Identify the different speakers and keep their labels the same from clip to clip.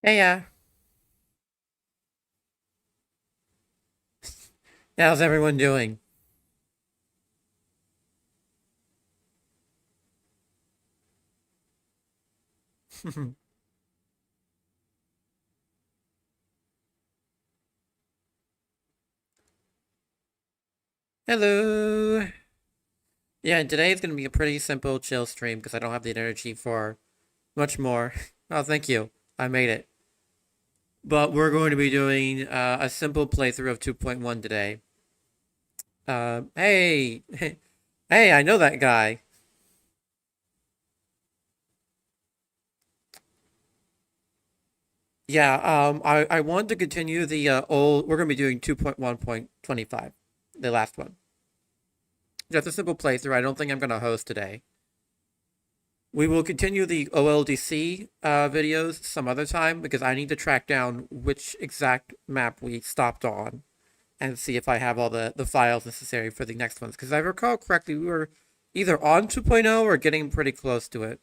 Speaker 1: Hey, how's everyone doing? Hello. Yeah, and today is going to be a pretty simple, chill stream because I don't have the energy for much more. Oh, thank you. I made it. But we're going to be doing a simple playthrough of 2.1 today. Hey, hey, I know that guy. Yeah, I wanted to continue the old. We're going to be doing 2.1.25, the last one. Just a simple playthrough. I don't think I'm going to host today. We will continue the OLDC videos some other time because I need to track down which exact map we stopped on and see if I have all the files necessary for the next ones. Because if I recall correctly, we were Either on 2.0 or getting pretty close to it.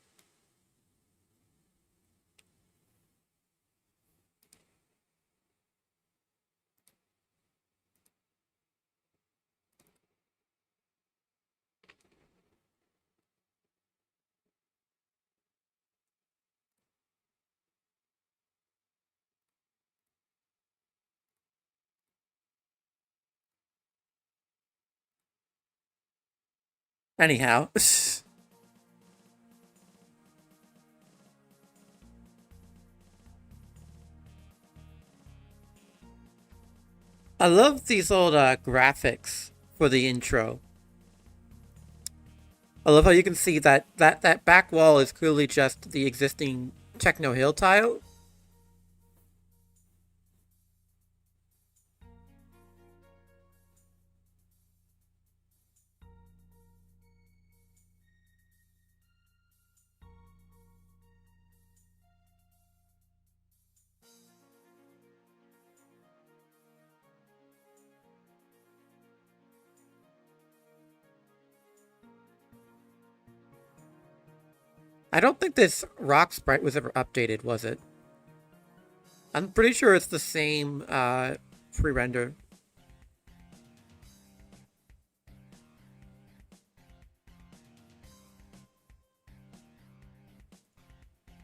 Speaker 1: Anyhow. I love these old graphics for the intro. I love how you can see that back wall is clearly just the existing Techno Hill tile. I don't think this rock sprite was ever updated, was it? I'm pretty sure it's the same pre-render.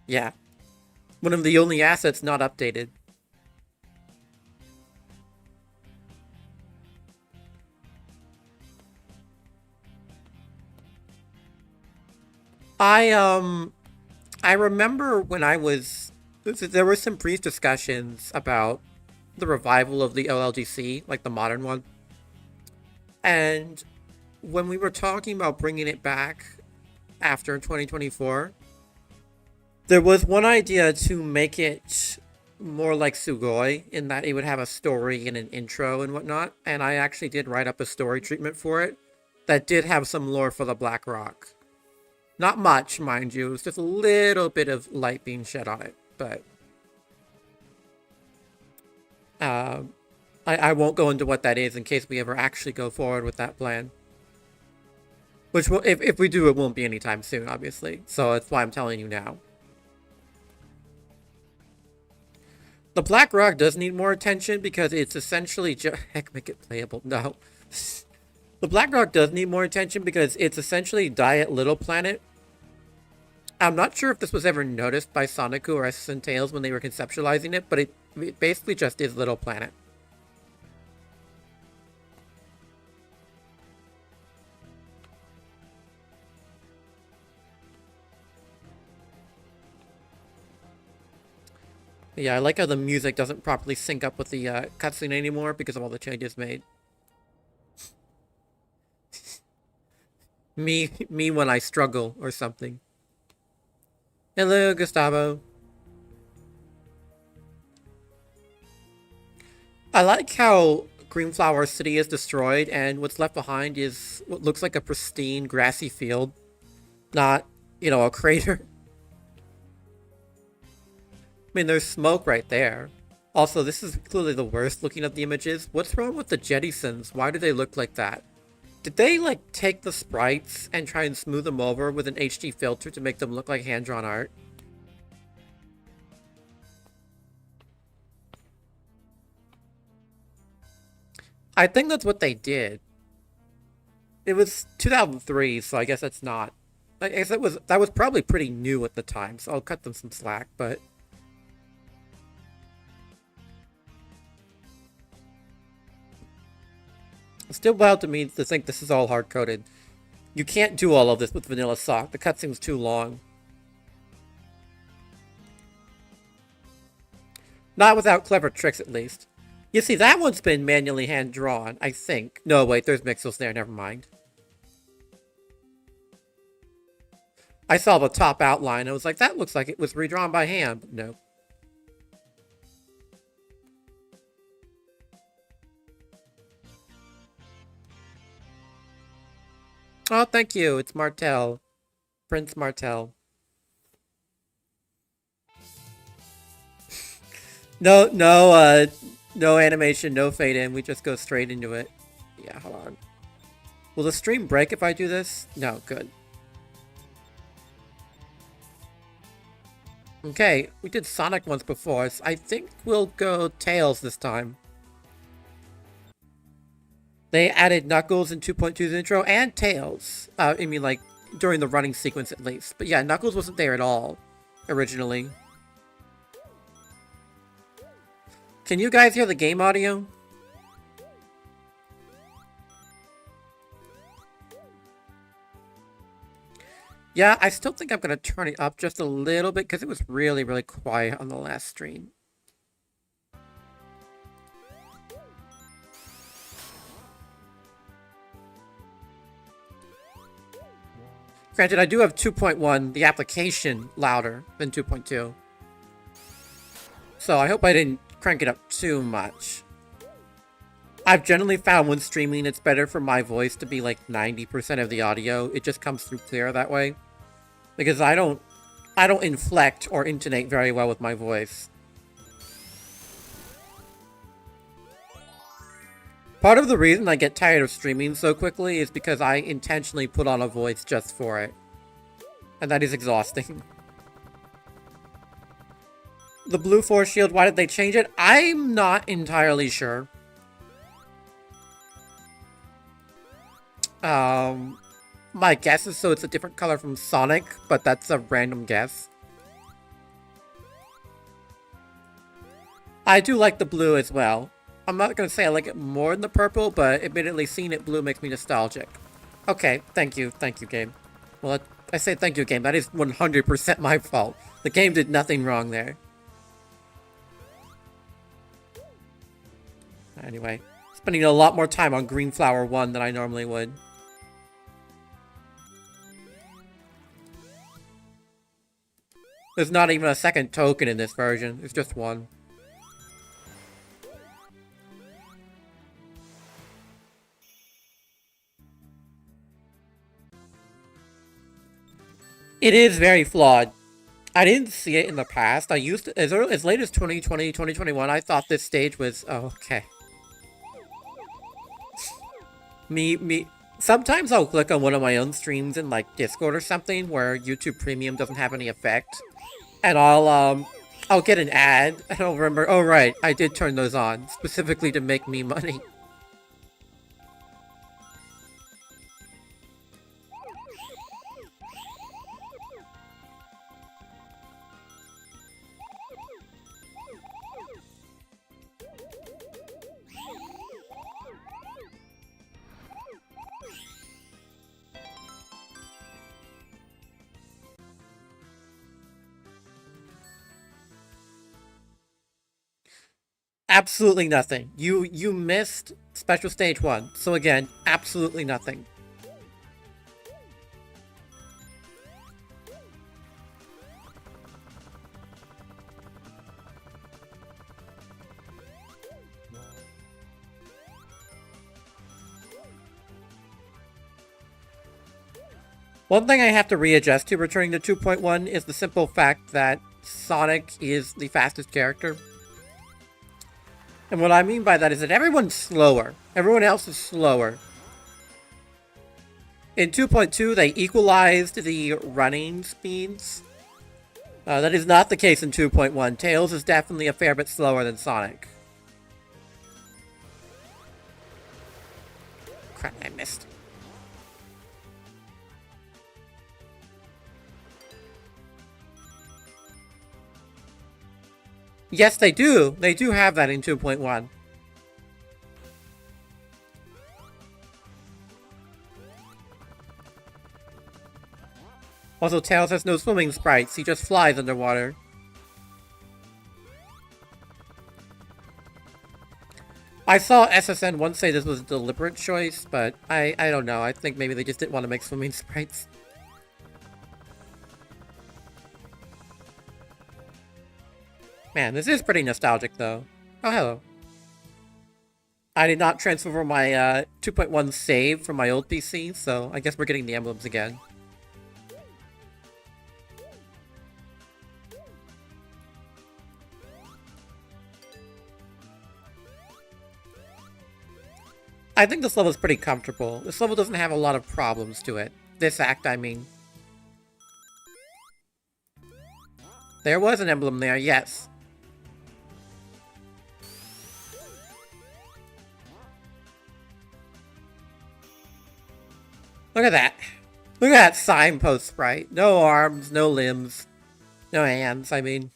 Speaker 1: Yeah. One of the only assets not updated. I remember when I was there were some brief discussions about the revival of the OLGC, like the modern one. And when we were talking about bringing it back after 2024, there was one idea to make it more like Sugoi in that it would have a story and an intro and whatnot. And I actually did write up a story treatment for it that did have some lore for the Black Rock. Not much, mind you. It was just a little bit of light being shed on it, but uh, I won't go into what that is in case we ever actually go forward with that plan. Which, will, if we do, it won't be anytime soon, obviously. So that's why I'm telling you now. The Black Rock does need more attention because it's essentially just... Heck, make it playable. No. The Black Rock does need more attention because it's essentially Diet Little Planet. I'm not sure if this was ever noticed by Sonicu or SS and Tails when they were conceptualizing it, but it basically just is Little Planet. Yeah, I like how the music doesn't properly sync up with the cutscene anymore because of all the changes made. me when I struggle or something. Hello, Gustavo. I like how Greenflower City is destroyed and what's left behind is what looks like a pristine grassy field. Not, a crater. I mean, there's smoke right there. Also, this is clearly the worst looking of the images. What's wrong with the Jettisons? Why do they look like that? Did they, take the sprites and try and smooth them over with an HD filter to make them look like hand-drawn art? I think that's what they did. It was 2003, so I guess that's not... I guess that was probably pretty new at the time, so I'll cut them some slack, but... It's still wild to me to think this is all hard-coded. You can't do all of this with Vanilla Sock. The cutscene's too long. Not without clever tricks, at least. You see, that one's been manually hand-drawn, I think. No, wait, there's Mixels there, never mind. I saw the top outline, I was like, that looks like it was redrawn by hand, but no. Oh, thank you, it's Martel. Prince Martel. No animation, no fade in, we just go straight into it. Yeah, hold on. Will the stream break if I do this? No, good. Okay, we did Sonic once before, so I think we'll go Tails this time. They added Knuckles in 2.2's intro and Tails. I mean, like, during the running sequence at least. But yeah, Knuckles wasn't there at all, originally. Can you guys hear the game audio? Yeah, I still think I'm going to turn it up just a little bit because it was really, really quiet on the last stream. Granted, I do have 2.1, the application, louder than 2.2. So I hope I didn't crank it up too much. I've generally found when streaming it's better for my voice to be like 90% of the audio. It just comes through clear that way. Because I don't inflect or intonate very well with my voice. Part of the reason I get tired of streaming so quickly is because I intentionally put on a voice just for it. And that is exhausting. The blue force shield, why did they change it? I'm not entirely sure. My guess is so it's a different color from Sonic, but that's a random guess. I do like the blue as well. I'm not going to say I like it more than the purple, but admittedly seeing it blue makes me nostalgic. Okay, thank you game. Well, I say thank you game, that is 100% my fault. The game did nothing wrong there. Anyway, spending a lot more time on Green Flower 1 than I normally would. There's not even a second token in this version, it's just one. It is very flawed. I didn't see it in the past. I used to, as late as 2020, 2021, I thought this stage was, oh, okay. Sometimes I'll click on one of my own streams in like Discord or something where YouTube Premium doesn't have any effect. And I'll get an ad and I'll remember, oh right, I did turn those on specifically to make me money. Absolutely nothing. You missed Special Stage 1. So again, absolutely nothing. One thing I have to readjust to returning to 2.1 is the simple fact that Sonic is the fastest character. And what I mean by that is that everyone's slower. Everyone else is slower. In 2.2, they equalized the running speeds. That is not the case in 2.1. Tails is definitely a fair bit slower than Sonic. Crap, I missed. Yes, they do. They do have that in 2.1. Also, Tails has no swimming sprites. He just flies underwater. I saw SSN once say this was a deliberate choice, but I don't know. I think maybe they just didn't want to make swimming sprites. Man, this is pretty nostalgic, though. Oh, hello. I did not transfer my 2.1 save from my old PC, so I guess we're getting the emblems again. I think this level is pretty comfortable. This level doesn't have a lot of problems to it. This act, I mean. There was an emblem there, yes. Look at that. Look at that signpost sprite. No arms, no limbs, no hands, I mean.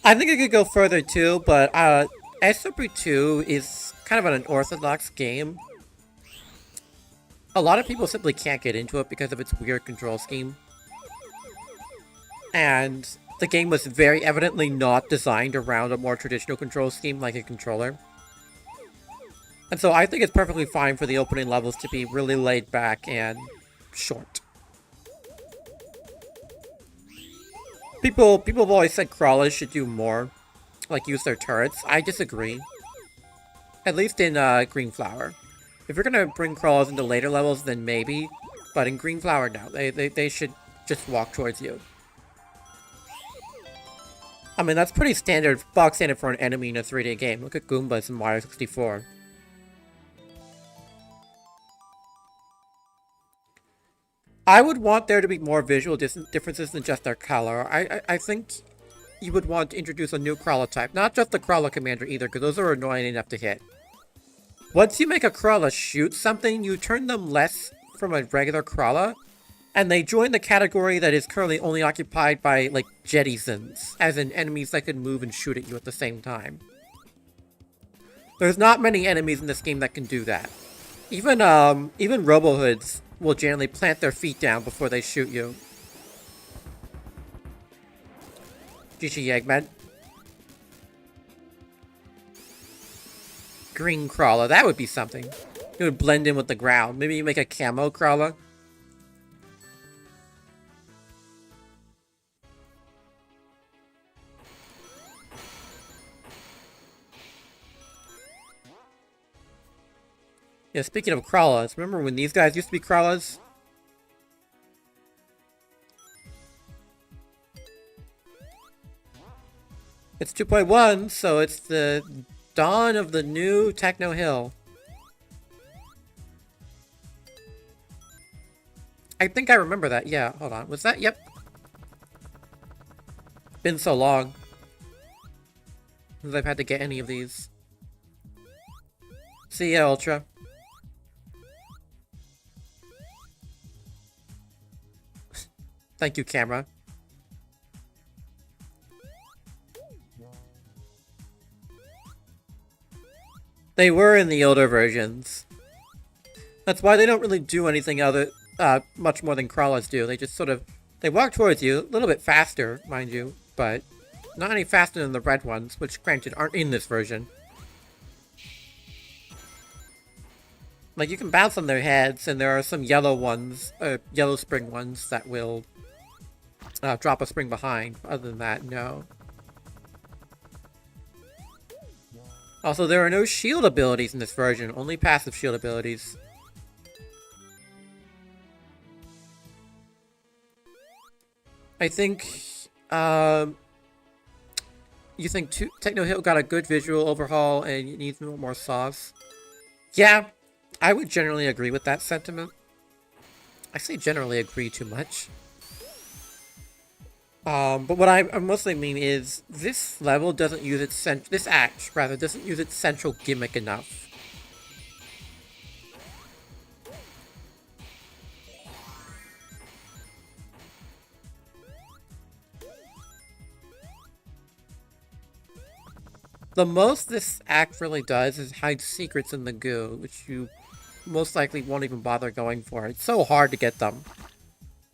Speaker 1: I think it could go further too, but SRB2 is kind of an unorthodox game. A lot of people simply can't get into it because of its weird control scheme. And the game was very evidently not designed around a more traditional control scheme like a controller. And so I think it's perfectly fine for the opening levels to be really laid back and short. People have always said crawlers should do more, like use their turrets. I disagree. At least in Green Flower. If you're gonna bring crawlers into later levels, then maybe. But in Green Flower, no. They should just walk towards you. I mean, that's pretty standard, box standard for an enemy in a 3D game. Look at Goombas in Mario 64. I would want there to be more visual differences than just their color. I think you would want to introduce a new crawler type. Not just the crawler commander either, because those are annoying enough to hit. Once you make a crawler shoot something, you turn them less from a regular crawler, and they join the category that is currently only occupied by, like, jettisons, as in enemies that can move and shoot at you at the same time. There's not many enemies in this game that can do that. Even Robohoods will generally plant their feet down before they shoot you. GG Eggman. Green crawler, that would be something. It would blend in with the ground. Maybe you make a camo crawler. Yeah, speaking of crawlers, remember when these guys used to be crawlers? It's 2.1, so it's the dawn of the new Techno Hill. I think I remember that. Yeah, hold on. Was that? Yep. Been so long since I've had to get any of these. See ya, Ultra. Thank you, camera. They were in the older versions. That's why they don't really do anything other, much more than crawlers do. They just sort of, they walk towards you, a little bit faster, mind you, but not any faster than the red ones, which granted aren't in this version. Like, you can bounce on their heads, and there are some yellow ones, yellow spring ones that will drop a spring behind. Other than that, no. Also, there are no shield abilities in this version, only passive shield abilities. I think, you think Techno Hill got a good visual overhaul and it needs more sauce? Yeah, I would generally agree with that sentiment. I say generally agree too much. But what I mostly mean is this level doesn't use its this act rather doesn't use its central gimmick enough. The most this act really does is hide secrets in the goo, which you most likely won't even bother going for. It's so hard to get them.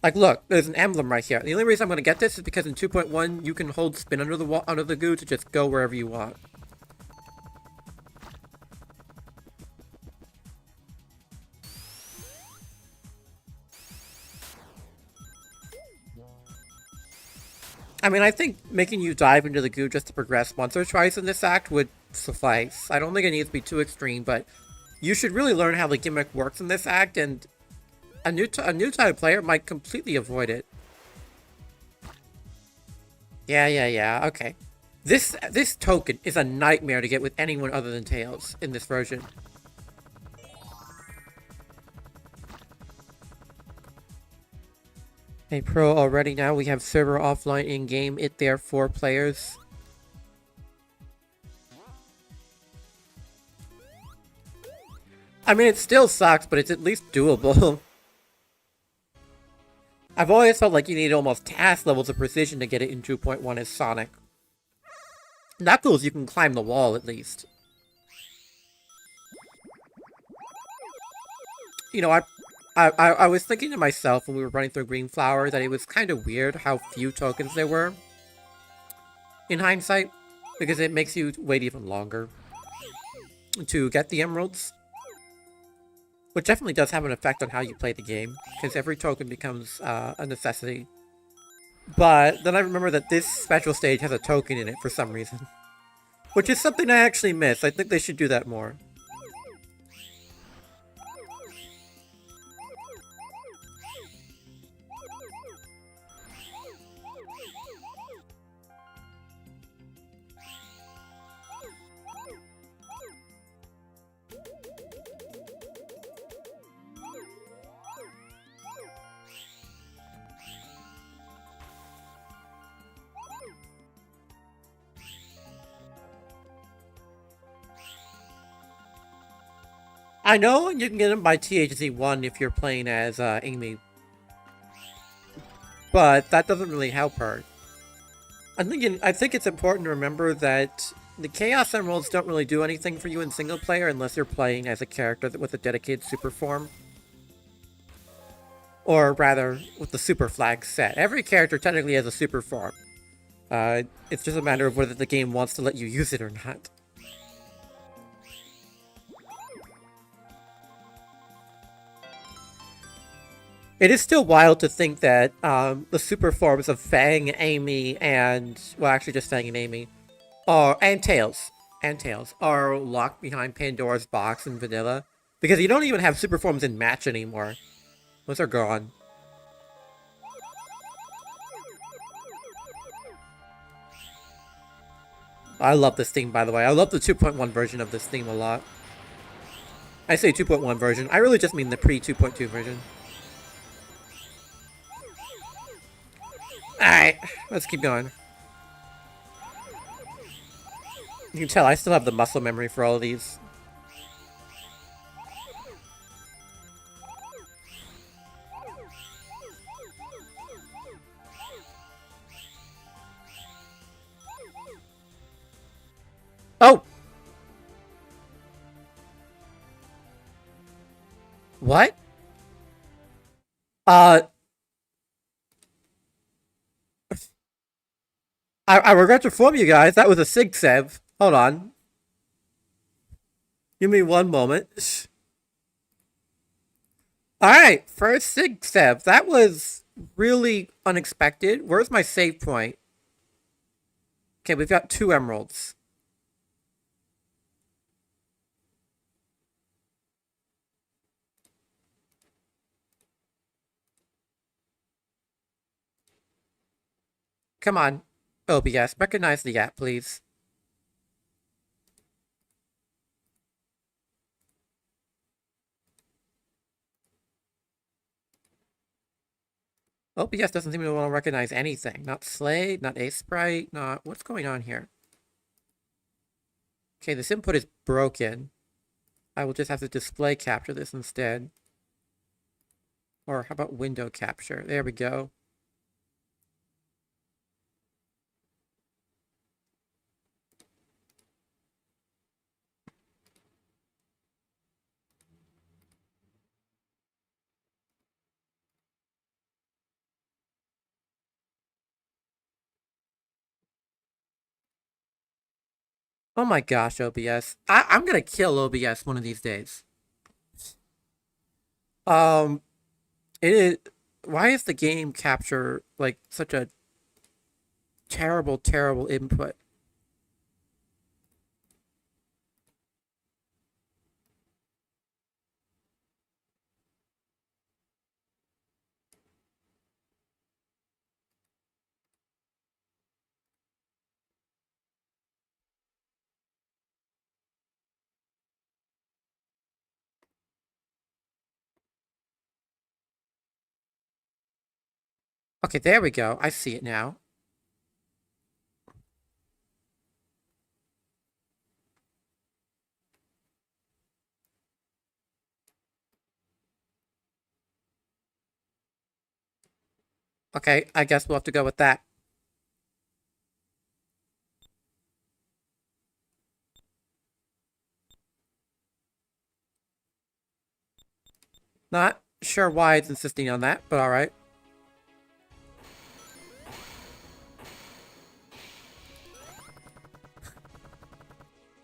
Speaker 1: Like, look, there's an emblem right here. The only reason I'm going to get this is because in 2.1, you can hold spin under the goo to just go wherever you want. I mean, I think making you dive into the goo just to progress once or twice in this act would suffice. I don't think it needs to be too extreme, but you should really learn how the gimmick works in this act, and a new type of player might completely avoid it. Yeah. Okay. This token is a nightmare to get with anyone other than Tails in this version. Hey, Pro, already now we have server offline in-game. It there 4 players. I mean, it still sucks, but it's at least doable. I've always felt like you need almost task levels of precision to get it in 2.1 as Sonic. Knuckles, you can climb the wall at least. You know, I was thinking to myself when we were running through Green Flower that it was kind of weird how few tokens there were. In hindsight, because it makes you wait even longer to get the emeralds. Which definitely does have an effect on how you play the game, because every token becomes a necessity. But then I remember that this special stage has a token in it for some reason. Which is something I actually miss. I think they should do that more. I know you can get them by THZ1 if you're playing as Amy. But that doesn't really help her. I think it's important to remember that the Chaos Emeralds don't really do anything for you in single player unless you're playing as a character with a dedicated super form. Or rather, with the super flag set. Every character technically has a super form. It's just a matter of whether the game wants to let you use it or not. It is still wild to think that the super forms of Fang, Amy, and... well, actually just Fang and Amy. And Tails. Are locked behind Pandora's box in vanilla. Because you don't even have super forms in match anymore. Those are gone. I love this theme, by the way. I love the 2.1 version of this theme a lot. I say 2.1 version. I really just mean the pre-2.2 version. Alright, let's keep going. You can tell I still have the muscle memory for all of these. Oh! What? I regret to inform you guys, that was a Sig Sev. Hold on. Give me one moment. Alright, first Sig Sev. That was really unexpected. Where's my save point? Okay, we've got 2 emeralds. Come on. OBS, recognize the app, please. OBS doesn't seem to want to recognize anything. Not Slade, not Ace Sprite, not... what's going on here? Okay, this input is broken. I will just have to display capture this instead. Or how about window capture? There we go. Oh my gosh, OBS. I'm gonna kill OBS one of these days. Um, it is... why is the game capture, like, such a terrible, terrible input? Okay, there we go. I see it now. Okay, I guess we'll have to go with that. Not sure why it's insisting on that, but alright.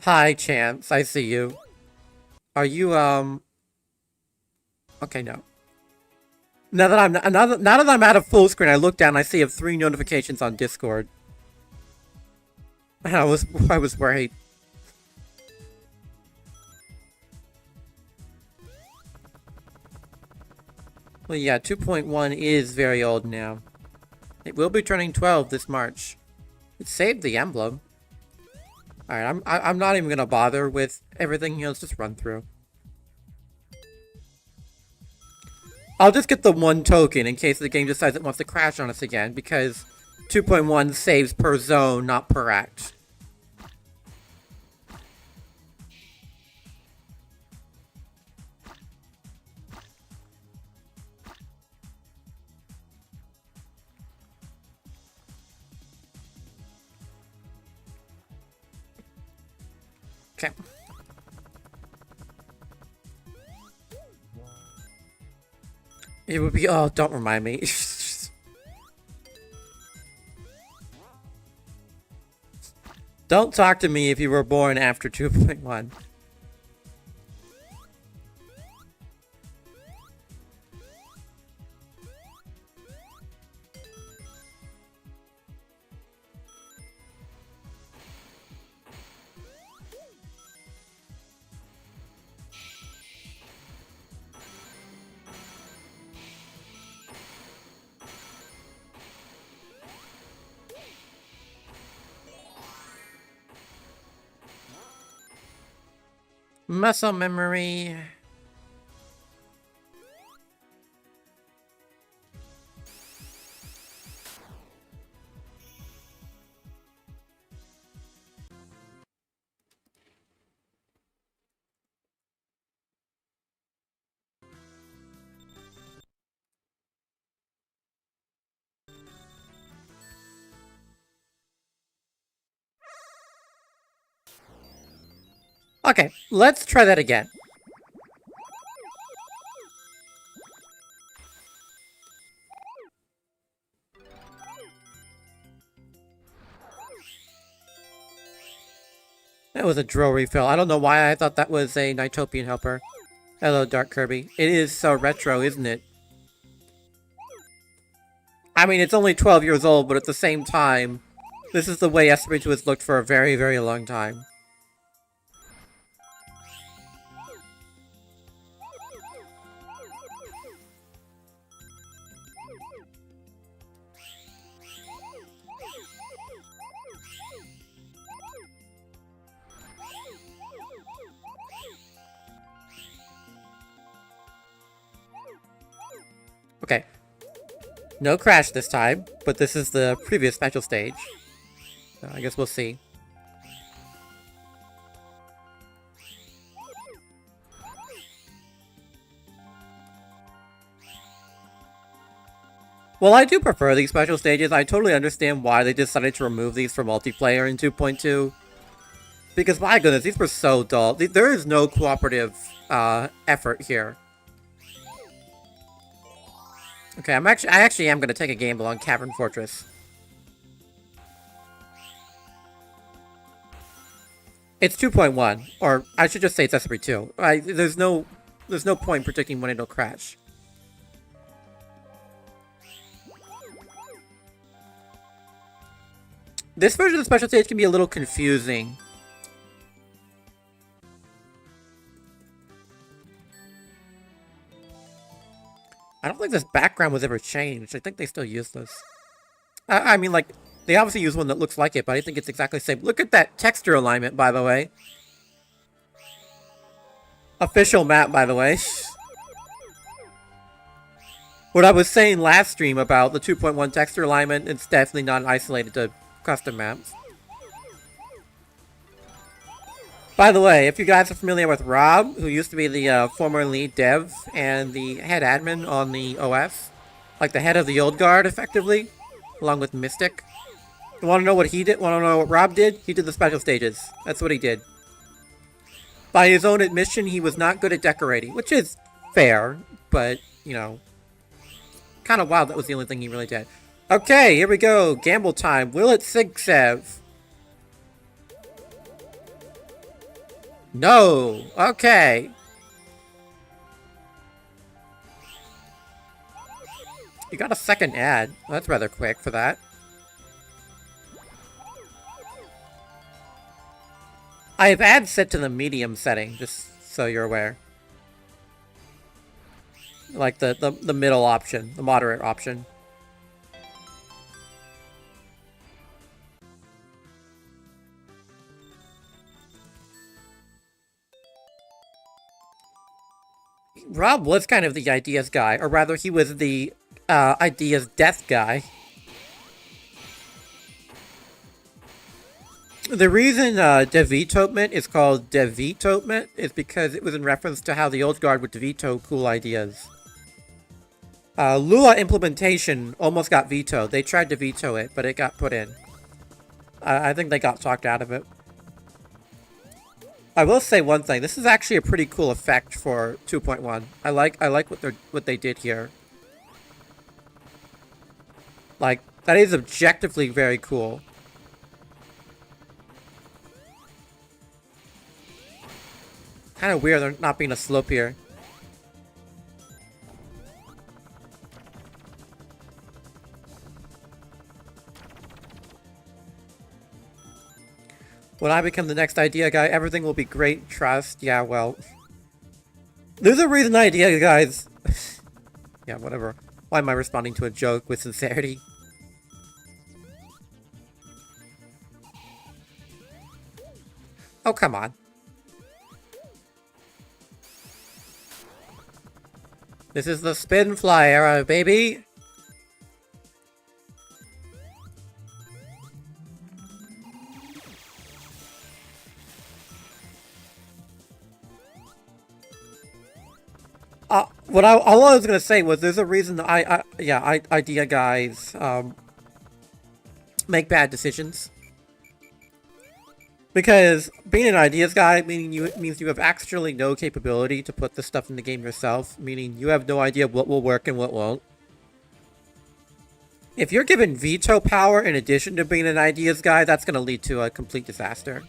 Speaker 1: Hi, Chance. I see you. Are you, Okay, no. Now that I'm out of full screen, I look down, I see I have 3 notifications on Discord. I was worried. Well, yeah, 2.1 is very old now. It will be turning 12 this March. It saved the emblem. Alright, I'm not even gonna bother with everything here. Let's just run through. I'll just get the 1 token in case the game decides it wants to crash on us again, because 2.1 saves per zone, not per act. Okay. It would be, oh, don't remind me. Don't talk to me if you were born after 2.1. Muscle memory. Okay, let's try that again. That was a drill refill. I don't know why I thought that was a Nitopian helper. Hello, Dark Kirby. It is so retro, isn't it? I mean, it's only 12 years old, but at the same time, this is the way SRB2 has looked for a very, very long time. Okay. No crash this time, but this is the previous special stage. So I guess we'll see. Well, I do prefer these special stages. I totally understand why they decided to remove these for multiplayer in 2.2. Because, my goodness, these were so dull. There is no cooperative effort here. Okay, I actually am going to take a gamble on Cavern Fortress. It's 2.1, or I should just say it's SRB2. There's no point predicting when it'll crash. This version of the special stage can be a little confusing. I don't think this background was ever changed. I think they still use this. I mean, like, they obviously use one that looks like it, but I think it's exactly the same. Look at that texture alignment, by the way. Official map, by the way. What I was saying last stream about the 2.1 texture alignment, it's definitely not isolated to custom maps. By the way, if you guys are familiar with Rob, who used to be the former lead dev and the head admin on the OS, like the head of the old guard, effectively, along with Mystic. You want to know what he did? Want to know what Rob did? He did the special stages. That's what he did. By his own admission, he was not good at decorating, which is fair, but, you know, kind of wild that was the only thing he really did. Okay, here we go. Gamble time. Will it Sigsev? No. Okay. You got a second ad. Well, that's rather quick for that. I have ads set to the medium setting, just so you're aware. Like the middle option, the moderate option. Rob was kind of the ideas guy, or rather he was the ideas death guy. The reason Devitotement is called Devitotement is because it was in reference to how the old guard would veto cool ideas. Lua implementation almost got vetoed. They tried to veto it, but it got put in. I think they got talked out of it. I will say one thing. This is actually a pretty cool effect for 2.1. I like what they did here. Like, that is objectively very cool. Kind of weird there not being a slope here. When I become the next idea guy, everything will be great. Trust. Yeah, well. There's a reason idea guys... yeah, whatever. Why am I responding to a joke with sincerity? Oh, come on. This is the spin fly era, baby! All I was gonna say was there's a reason that idea guys make bad decisions. Because being an ideas guy means you have actually no capability to put this stuff in the game yourself, meaning you have no idea what will work and what won't. If you're given veto power in addition to being an ideas guy, that's gonna lead to a complete disaster.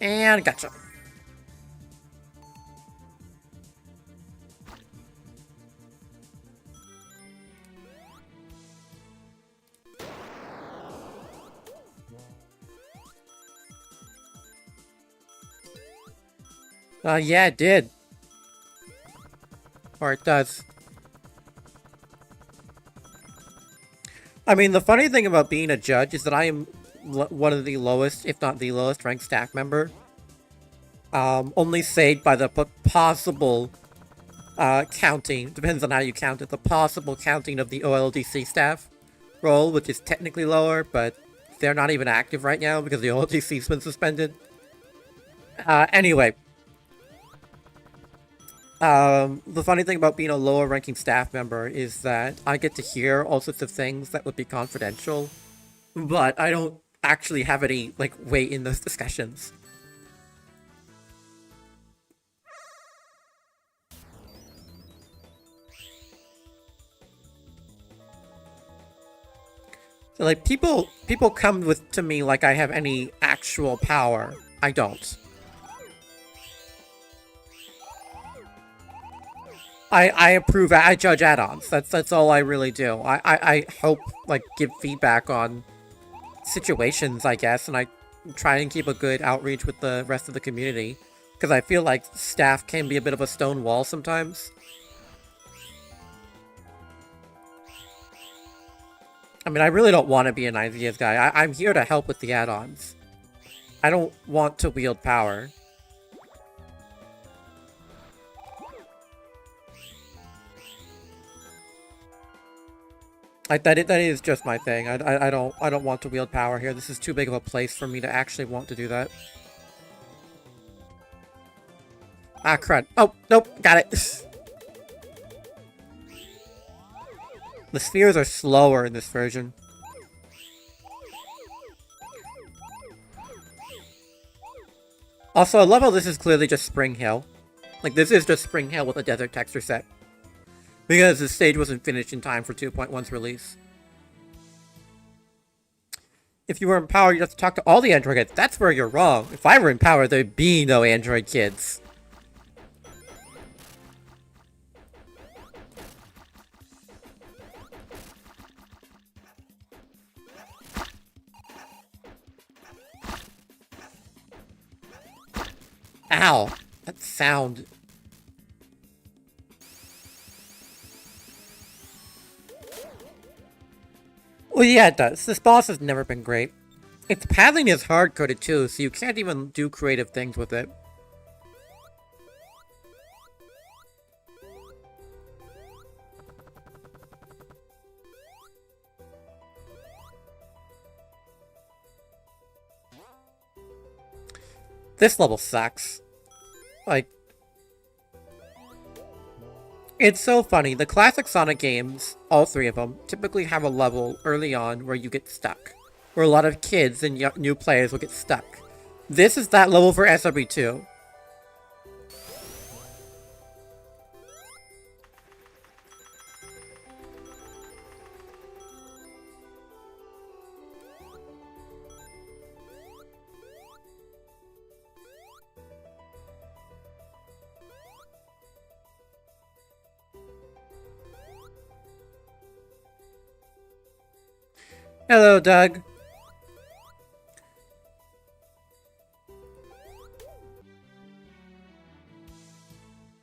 Speaker 1: And gotcha. Yeah, it did. Or it does. I mean, the funny thing about being a judge is that I am one of the lowest, if not the lowest, ranked staff member. Only saved by the possible counting, depends on how you count it, the possible counting of the OLDC staff role, which is technically lower, but they're not even active right now because the OLDC's been suspended. Anyway. The funny thing about being a lower ranking staff member is that I get to hear all sorts of things that would be confidential, but I don't actually have any, like, weight in those discussions. So, like, people come to me like I have any actual power. I don't. I approve, I judge add-ons. That's all I really do. I help, like, give feedback on situations, I guess, and I try and keep a good outreach with the rest of the community. Because I feel like staff can be a bit of a stone wall sometimes. I mean, I really don't want to be an ideas guy. I'm here to help with the add-ons. I don't want to wield power. Like that is just my thing. I don't want to wield power here. This is too big of a place for me to actually want to do that. Ah, crud. Oh, nope, got it. The spheres are slower in this version. Also, I love how this is clearly just Spring Hill. Like, this is just Spring Hill with a desert texture set. Because the stage wasn't finished in time for 2.1's release. If you were in Power, you'd have to talk to all the Android kids. That's where you're wrong. If I were in Power, there'd be no Android kids. Ow! That sound. Well, yeah, it does. This boss has never been great. Its paddling is hard-coded too, so you can't even do creative things with it. This level sucks. Like, it's so funny. The classic Sonic games, all three of them, typically have a level early on where you get stuck. Where a lot of kids and new players will get stuck. This is that level for SRB2. Hello, Doug.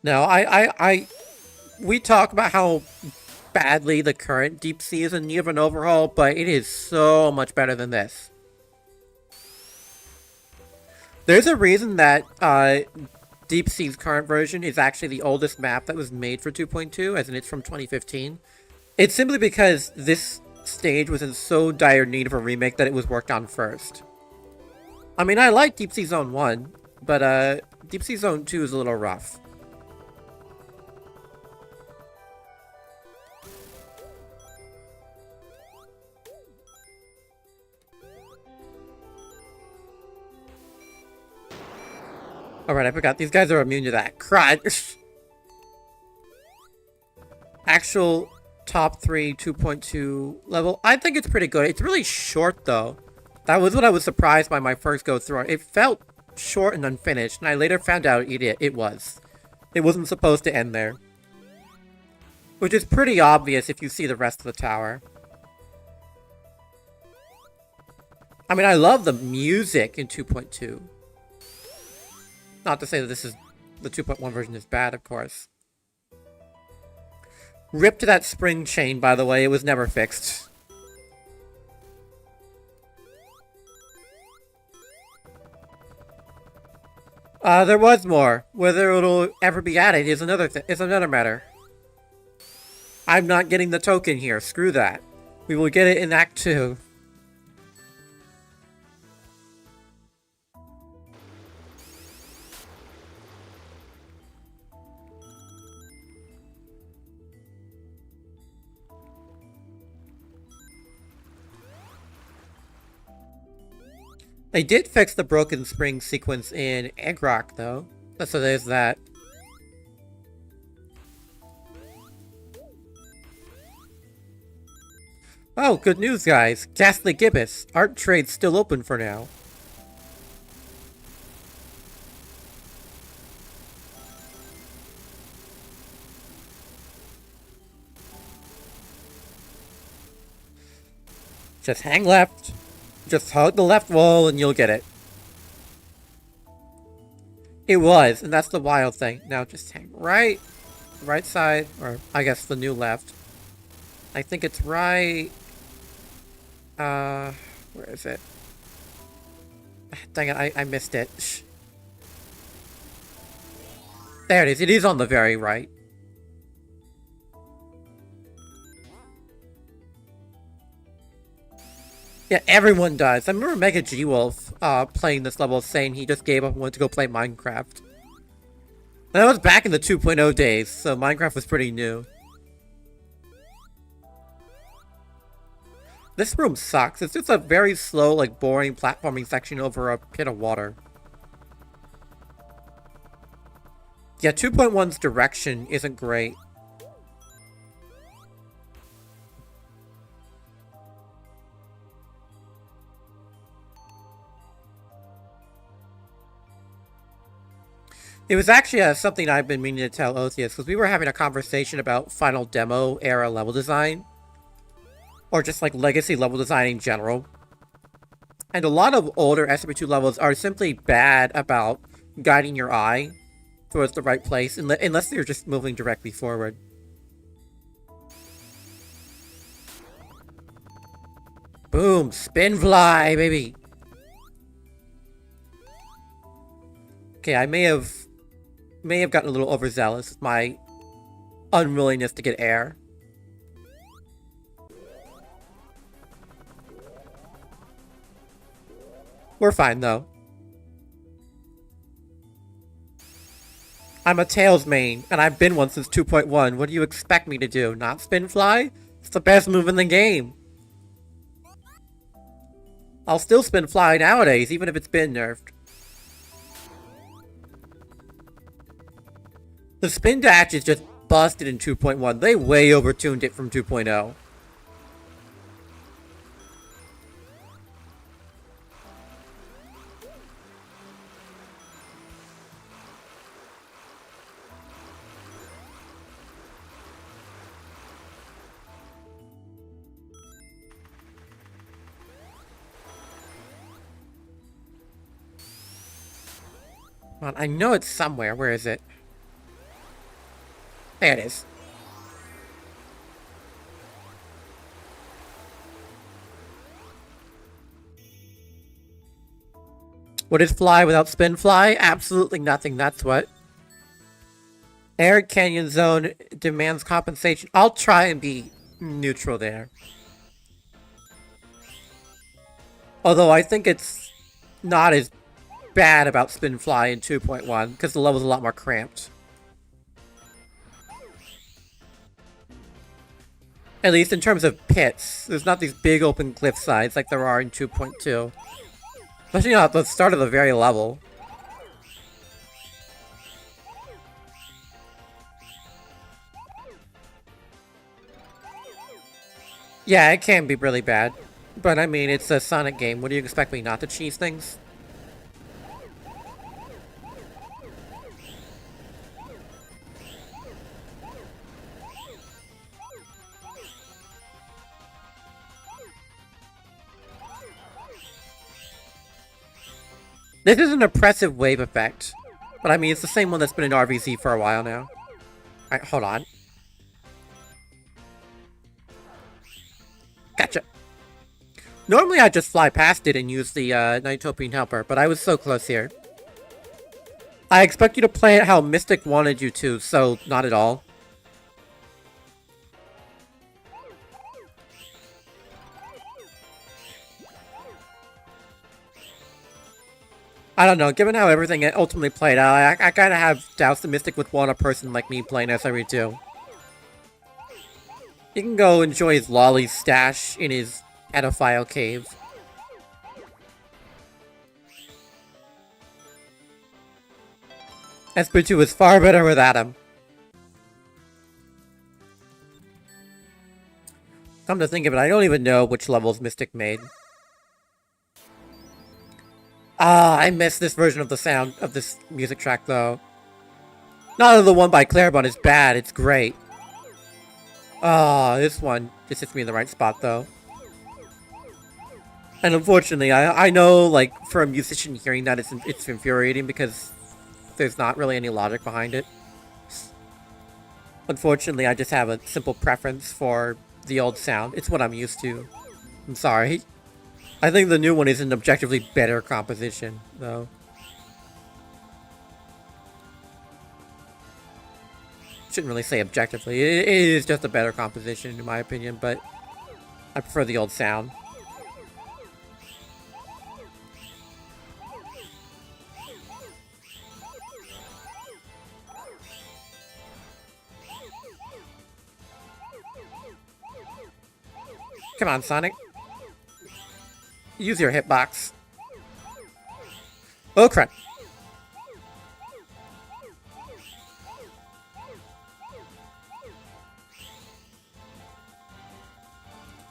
Speaker 1: No, we talk about how badly the current Deep Sea is in need of an overhaul, but it is so much better than this. There's a reason that Deep Sea's current version is actually the oldest map that was made for 2.2, as in it's from 2015. It's simply because this stage was in so dire need of a remake that it was worked on first. I mean, I like Deep Sea Zone 1, but Deep Sea Zone 2 is a little rough. Alright, I forgot. These guys are immune to that. Crud! Actual top 3 2.2 level. I think it's pretty good. It's really short, though. That was what I was surprised by my first go through. It felt short and unfinished, and I later found out it was. It wasn't supposed to end there. Which is pretty obvious if you see the rest of the tower. I mean, I love the music in 2.2. Not to say that the 2.1 version is bad, of course. Rip to that spring chain, by the way. It was never fixed. There was more. Whether it'll ever be added is another matter. I'm not getting the token here. Screw that. We will get it in Act 2. They did fix the broken spring sequence in Egg Rock, though. So there's that. Oh, good news, guys. Ghastly Gibbous. Art trade's still open for now. Just hang left. Just hug the left wall and you'll get it. It was, and that's the wild thing. Now just hang right side, or I guess the new left. I think it's right... where is it? Dang it, I missed it. Shh. There it is. It is on the very right. Yeah, everyone does. I remember Mega G-Wolf playing this level saying he just gave up and went to go play Minecraft. And that was back in the 2.0 days, so Minecraft was pretty new. This room sucks. It's just a very slow, like, boring platforming section over a pit of water. Yeah, 2.1's direction isn't great. It was actually something I've been meaning to tell Otheus, because we were having a conversation about final demo era level design. Or just like legacy level design in general. And a lot of older SRB2 levels are simply bad about guiding your eye towards the right place, unless you're just moving directly forward. Boom! Spin fly, baby! Okay, I may have gotten a little overzealous with my unwillingness to get air. We're fine, though. I'm a Tails main, and I've been one since 2.1. What do you expect me to do? Not spin fly? It's the best move in the game. I'll still spin fly nowadays, even if it's been nerfed. The spin dash is just busted in 2.1. They way overtuned it from 2.0. Well, I know it's somewhere. Where is it? There it is. What is fly without spin fly? Absolutely nothing, that's what. Air Canyon Zone demands compensation. I'll try and be neutral there. Although I think it's not as bad about spin fly in 2.1, because the level's a lot more cramped. At least in terms of pits. There's not these big open cliff sides like there are in 2.2. Especially not at the start of the very level. Yeah, it can be really bad. But I mean, it's a Sonic game. What do you expect me not to cheese things? This is an oppressive wave effect. But I mean, it's the same one that's been in RVZ for a while now. Alright, hold on. Gotcha. Normally I'd just fly past it and use the Nighttopian Helper, but I was so close here. I expect you to play it how Mystic wanted you to, so not at all. I don't know, given how everything ultimately played out, I kind of have doubts the Mystic would want a person like me playing SRB2. You can go enjoy his lolly stash in his pedophile cave. SRB2 is far better without him. Come to think of it, I don't even know which levels Mystic made. Ah, I miss this version of the sound of this music track, though. Not that the one by Clairbon is bad, it's great. Ah, this one just hits me in the right spot, though. And unfortunately, I know, like, for a musician hearing that, it's infuriating because there's not really any logic behind it. Unfortunately, I just have a simple preference for the old sound. It's what I'm used to. I'm sorry. I think the new one is an objectively better composition, though. Shouldn't really say objectively. It is just a better composition, in my opinion, but I prefer the old sound. Come on, Sonic. Use your hitbox. Oh, crap.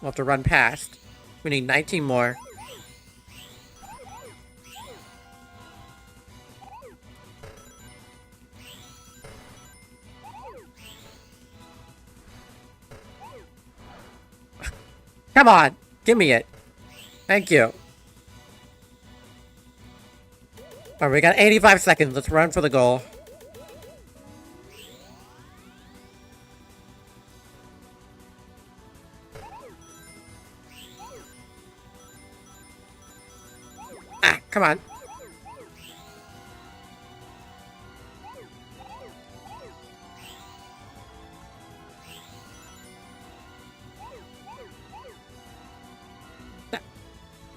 Speaker 1: We'll have to run past. We need 19 more. Come on! Give me it. Thank you. Alright, we got 85 seconds. Let's run for the goal. Ah, come on.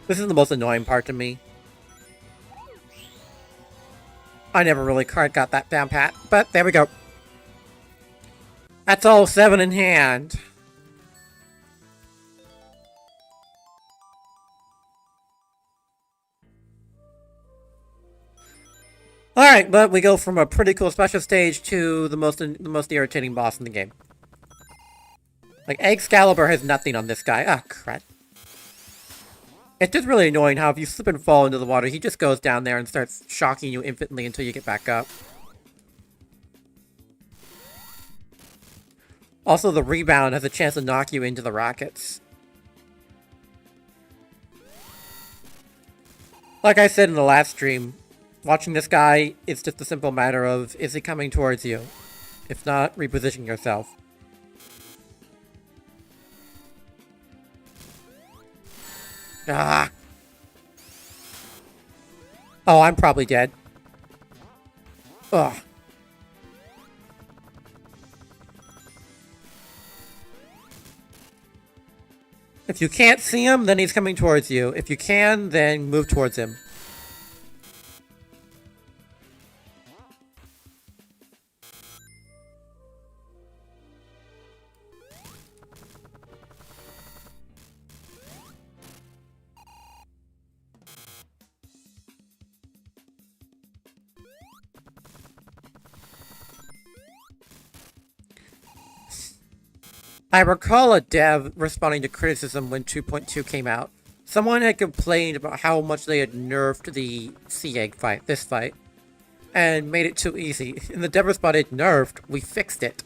Speaker 1: This is the most annoying part to me. I never really quite got that down pat, but there we go. That's all 7 in hand. Alright, but we go from a pretty cool special stage to the most irritating boss in the game. Like, Excalibur has nothing on this guy. Ah, crap. It's just really annoying how if you slip and fall into the water, he just goes down there and starts shocking you infinitely until you get back up. Also, the rebound has a chance to knock you into the rockets. Like I said in the last stream, watching this guy, it's just a simple matter of, is he coming towards you? If not, reposition yourself. Ah. Oh, I'm probably dead. Ugh. If you can't see him, then he's coming towards you. If you can, then move towards him. I recall a dev responding to criticism when 2.2 came out. Someone had complained about how much they had nerfed the sea egg fight, this fight, and made it too easy. And the dev responded, nerfed, we fixed it.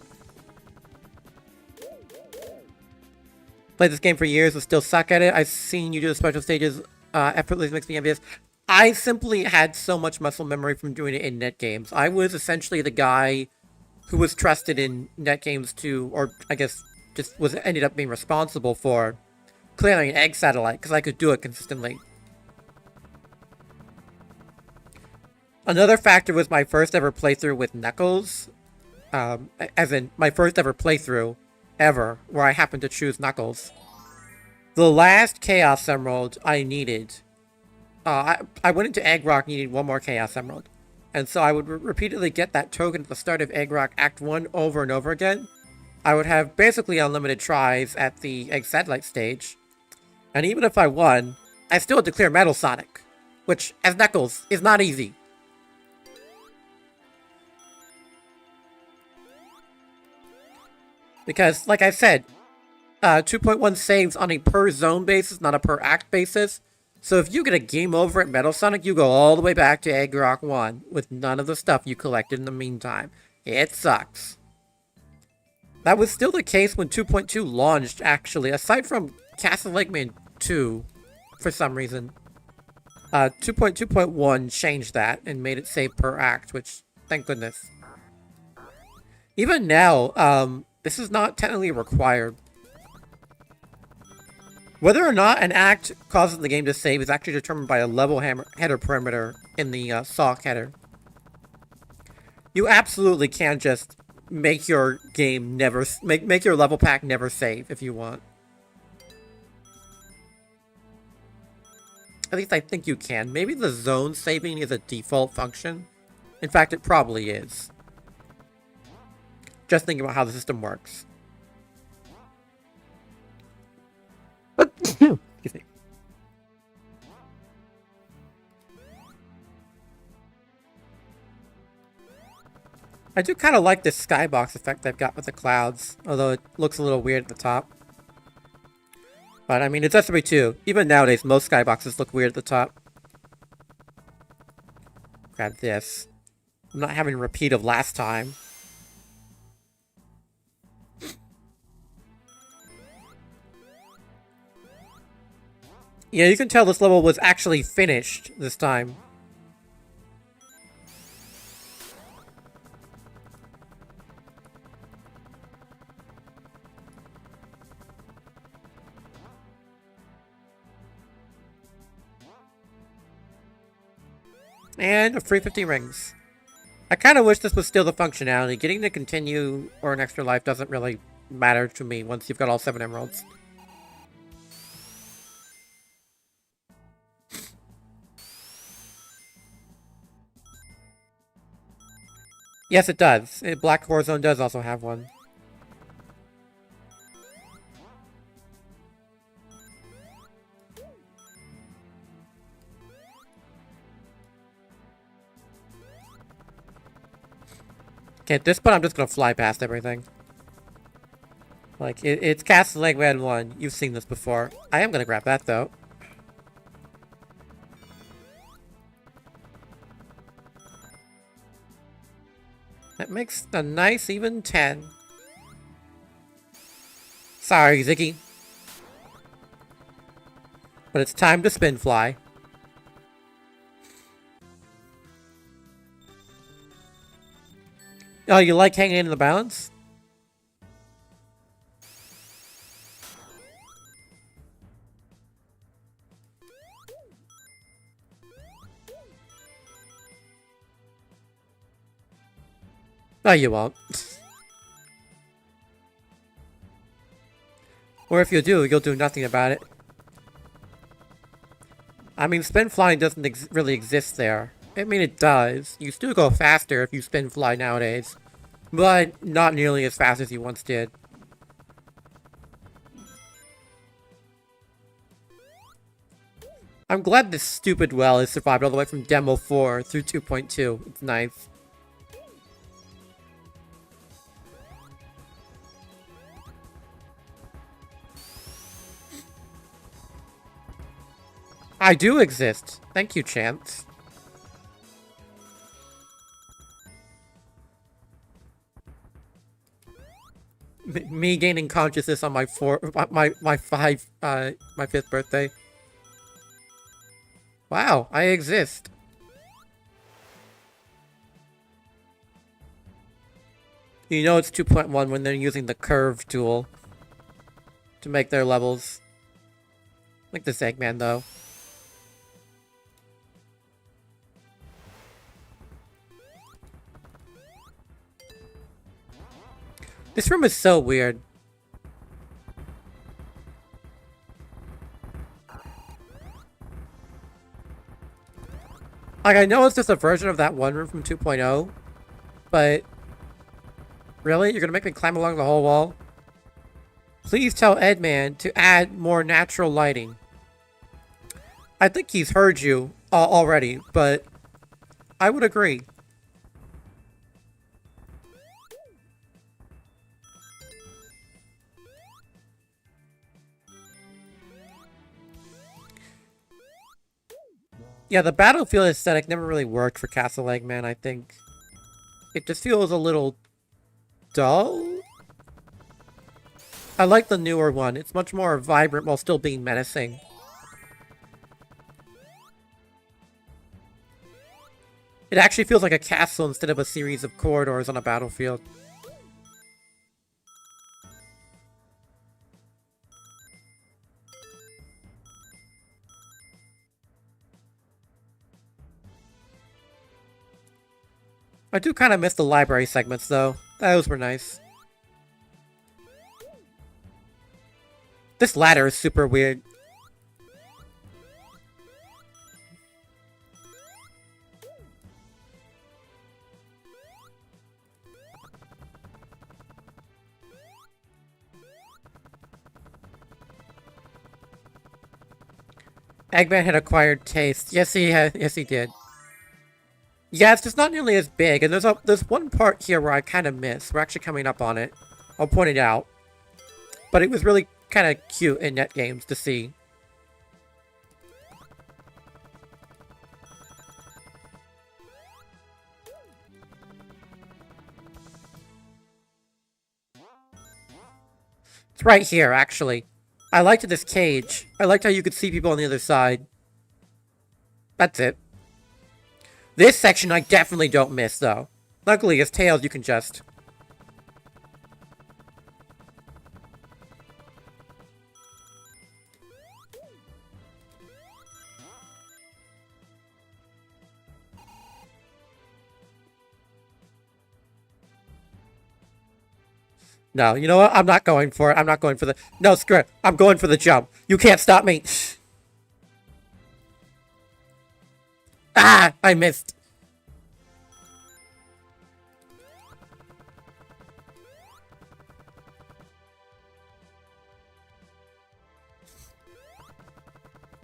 Speaker 1: Played this game for years, but still suck at it. I've seen you do the special stages, effortlessly makes me envious. I simply had so much muscle memory from doing it in net games. I was essentially the guy who was trusted in net games to, or I guess just ended up being responsible for clearing an egg satellite because I could do it consistently. Another factor was my first ever playthrough with Knuckles, as in my first ever playthrough ever where I happened to choose Knuckles. The last Chaos Emerald I needed, I went into Egg Rock needing one more Chaos Emerald, and so I would repeatedly get that token at the start of Egg Rock Act 1 over and over again. I would have basically unlimited tries at the Egg Satellite stage. And even if I won, I still had to clear Metal Sonic, which, as Knuckles, is not easy. Because, like I said, 2.1 saves on a per zone basis, not a per act basis. So if you get a game over at Metal Sonic, you go all the way back to Egg Rock 1 with none of the stuff you collected in the meantime. It sucks. That was still the case when 2.2 launched, actually, aside from Castle Eggman 2, for some reason. 2.2.1 changed that and made it save per act, which, thank goodness. Even now, this is not technically required. Whether or not an act causes the game to save is actually determined by a level header parameter in the sock header. You absolutely can just make your game never make your level pack never save if you want. At least I think you can. Maybe the zone saving is a default function. In fact, it probably is. Just thinking about how the system works. Excuse me. I do kind of like this skybox effect they've got with the clouds, although it looks a little weird at the top. But I mean, it's SRB2. Even nowadays, most skyboxes look weird at the top. Grab this. I'm not having a repeat of last time. Yeah, you can tell this level was actually finished this time. And a free 50 rings. I kind of wish this was still the functionality. Getting to continue or an extra life doesn't really matter to me once you've got all 7 emeralds. Yes, it does. Black Warzone does also have one. Okay, at this point I'm just gonna fly past everything. Like, it's Castle Eggman 1. You've seen this before. I am gonna grab that, though. That makes a nice even 10. Sorry, Ziggy. But it's time to spin fly. Oh, you like hanging in the balance? No, you won't. Or if you do, you'll do nothing about it. I mean, spin flying doesn't really exist there. I mean, it does. You still go faster if you spin fly nowadays. But not nearly as fast as you once did. I'm glad this stupid well has survived all the way from Demo 4 through 2.2. It's nice. I do exist. Thank you, Chance. Me gaining consciousness on my my 5th birthday. Wow, I exist. You know it's 2.1 when they're using the curve tool to make their levels. Like this Eggman, though. This room is so weird. Like, I know it's just a version of that one room from 2.0, but... Really? You're gonna make me climb along the whole wall? Please tell Edman to add more natural lighting. I think he's heard you already, but... I would agree. Yeah, the battlefield aesthetic never really worked for Castle Eggman, I think. It just feels a little dull? I like the newer one. It's much more vibrant while still being menacing. It actually feels like a castle instead of a series of corridors on a battlefield. I do kind of miss the library segments, though. Those were nice. This ladder is super weird. Eggman had acquired taste. Yes, he had. Yes, he did. Yeah, it's just not nearly as big, and there's one part here where I kind of miss. We're actually coming up on it. I'll point it out. But it was really kind of cute in Net Games to see. It's right here, actually. I liked this cage. I liked how you could see people on the other side. That's it. This section I definitely don't miss, though. Luckily, as Tails, you can just... No, you know what? I'm not going for it. I'm not going for the... No, screw it. I'm going for the jump. You can't stop me. Ah! I missed.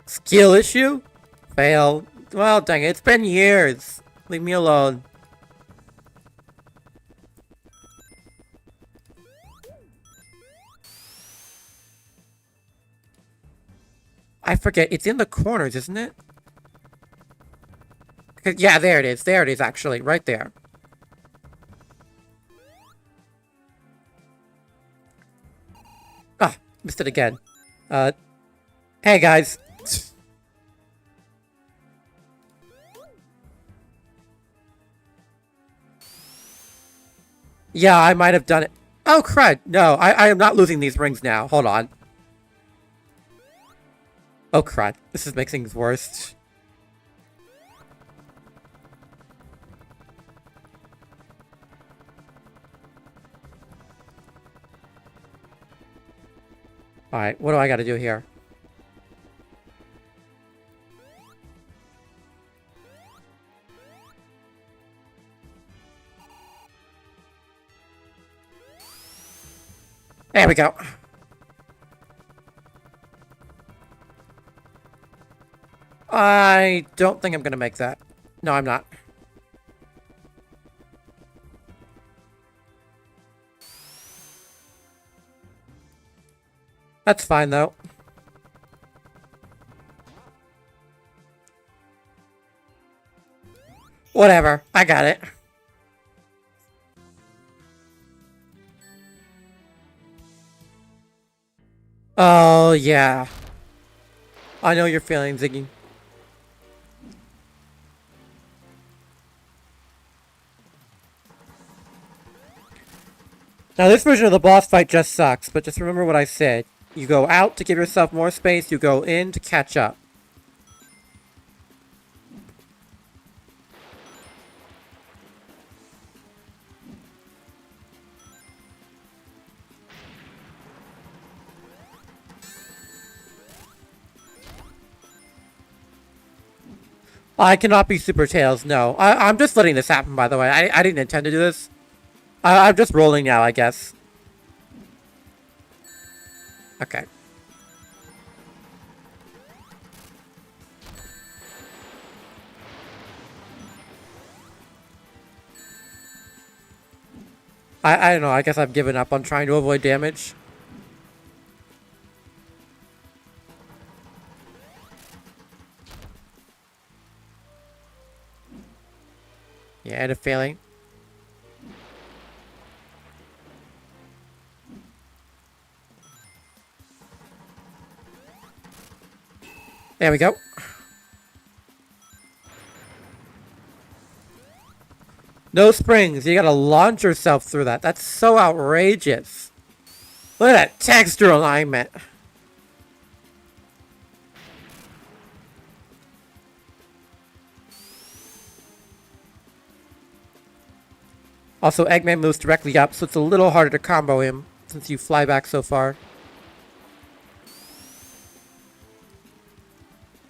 Speaker 1: Skill issue? Fail. Well, dang it. It's been years. Leave me alone. I forget. It's in the corners, isn't it? Yeah, there it is. There it is, actually. Right there. Ah, missed it again. Hey, guys. Yeah, I might have done it. Oh, crud. No, I am not losing these rings now. Hold on. Oh, crud. This makes things worse. Alright, what do I gotta do here? There we go. I don't think I'm gonna make that. No, I'm not. That's fine, though. Whatever. I got it. Oh, yeah. I know your feelings, Ziggy. Now, this version of the boss fight just sucks, but just remember what I said. You go out to give yourself more space, you go in to catch up. I cannot be Super Tails, no. I'm just letting this happen, by the way. I didn't intend to do this. I'm just rolling now, I guess. Okay. I don't know, I guess I've given up on trying to avoid damage. Yeah, I had a feeling. There we go. No springs. You gotta launch yourself through that. That's so outrageous. Look at that texture alignment. Also, Eggman moves directly up, so it's a little harder to combo him since you fly back so far.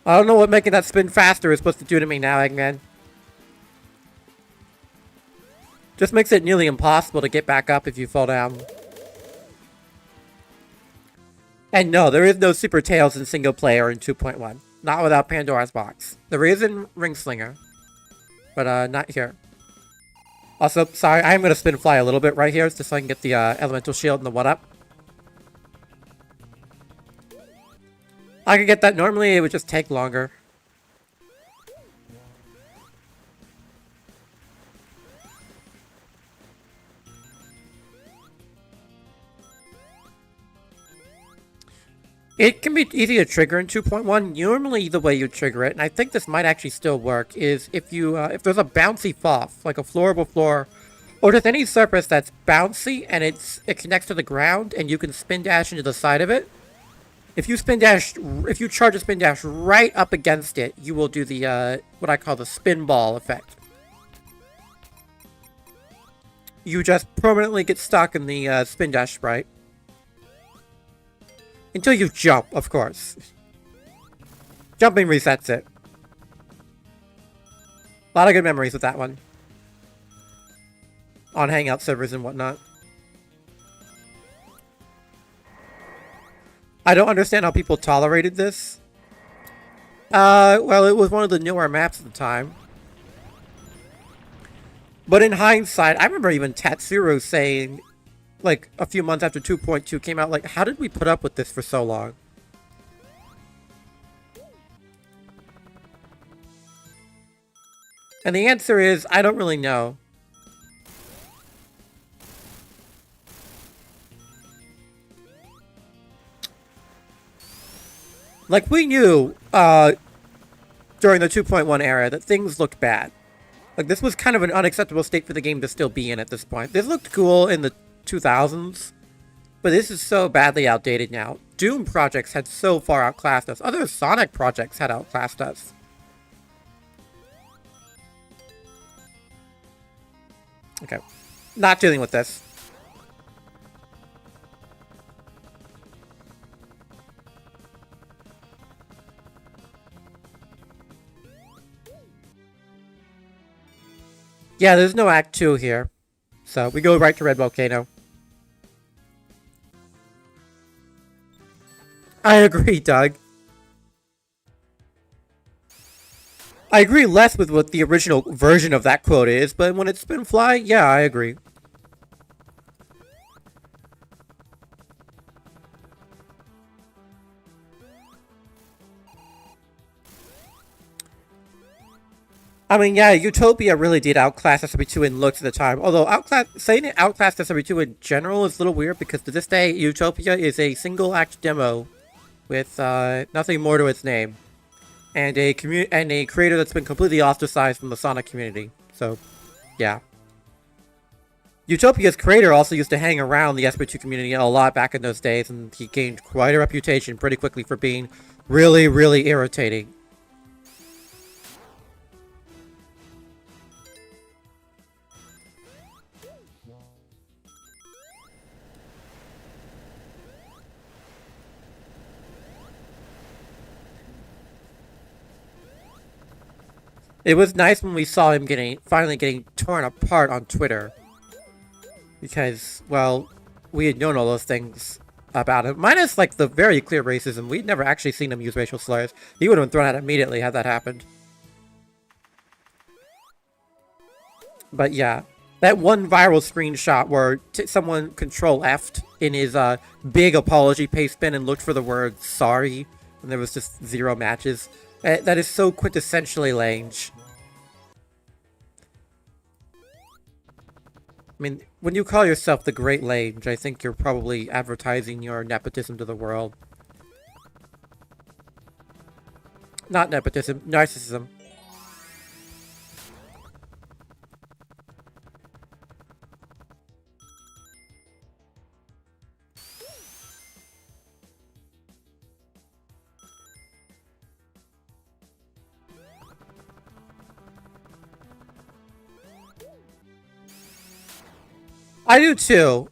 Speaker 1: I don't know what making that spin faster is supposed to do to me now, Eggman. Just makes it nearly impossible to get back up if you fall down. And no, there is no Super Tails in single player in 2.1. Not without Pandora's Box. There is in Ring Slinger, but not here. Also, sorry, I'm going to spin fly a little bit right here, just so I can get the Elemental Shield and the 1-up. I could get that. Normally, it would just take longer. It can be easy to trigger in 2.1. Normally, the way you trigger it, and I think this might actually still work, is if you if there's a bouncy FOF, like a floorable floor, or just any surface that's bouncy and it connects to the ground, and you can spin dash into the side of it. If you charge a spin dash right up against it, you will do the what I call the spin ball effect. You just permanently get stuck in the spin dash sprite. Until you jump, of course. Jumping resets it. A lot of good memories with that one. On Hangout servers and whatnot. I don't understand how people tolerated this. Well, it was one of the newer maps at the time. But in hindsight, I remember even Tatsuro saying, like, a few months after 2.2 came out, like, how did we put up with this for so long? And the answer is, I don't really know. Like, we knew, during the 2.1 era that things looked bad. Like, this was kind of an unacceptable state for the game to still be in at this point. This looked cool in the 2000s, but this is so badly outdated now. Doom projects had so far outclassed us. Other Sonic projects had outclassed us. Okay. Not dealing with this. Yeah, there's no Act 2 here. So, we go right to Red Volcano. I agree, Doug. I agree less with what the original version of that quote is, but when it's Spin Fly, yeah, I agree. I mean, yeah, Utopia really did outclass SRB2 in looks at the time. Although saying it outclassed SRB2 in general is a little weird because to this day, Utopia is a single-act demo with nothing more to its name, and a creator that's been completely ostracized from the Sonic community. So, yeah. Utopia's creator also used to hang around the SRB2 community a lot back in those days, and he gained quite a reputation pretty quickly for being really, really irritating. It was nice when we saw him finally getting torn apart on Twitter. Because, well, we had known all those things about him. Minus, like, the very clear racism. We'd never actually seen him use racial slurs. He would have been thrown out immediately had that happened. But yeah, that one viral screenshot where someone Control-F'd in his big apology paste spin and looked for the word sorry, and there was just 0 matches. That is so quintessentially Lange. I mean, when you call yourself the Great Lange, I think you're probably advertising your nepotism to the world. Not nepotism, narcissism. I do too.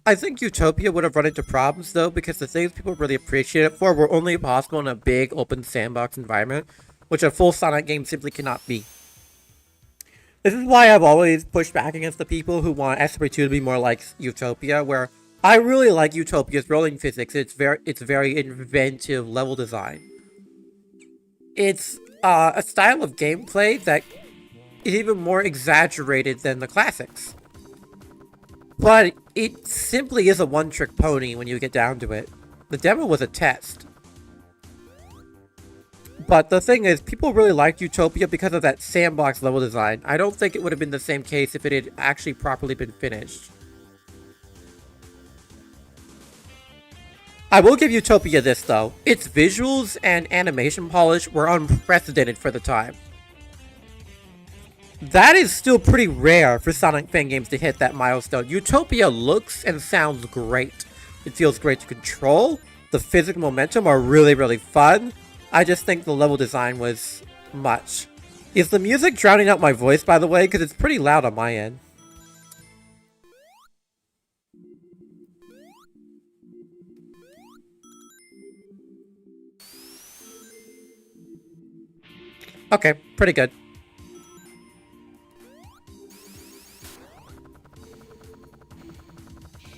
Speaker 1: I think Utopia would have run into problems though, because the things people really appreciate it for were only possible in a big open sandbox environment, which a full Sonic game simply cannot be. This is why I've always pushed back against the people who want SRB2 to be more like Utopia, where I really like Utopia's rolling physics. It's very inventive level design. It's a style of gameplay that is even more exaggerated than the classics. But it simply is a one-trick pony when you get down to it. The demo was a test. But the thing is, people really liked Utopia because of that sandbox level design. I don't think it would have been the same case if it had actually properly been finished. I will give Utopia this though. Its visuals and animation polish were unprecedented for the time. That is still pretty rare for Sonic fan games to hit that milestone. Utopia looks and sounds great. It feels great to control. The physical momentum are really fun. I just think the level design was much. Is the music drowning out my voice, by the way? Because it's pretty loud on my end. Okay, pretty good.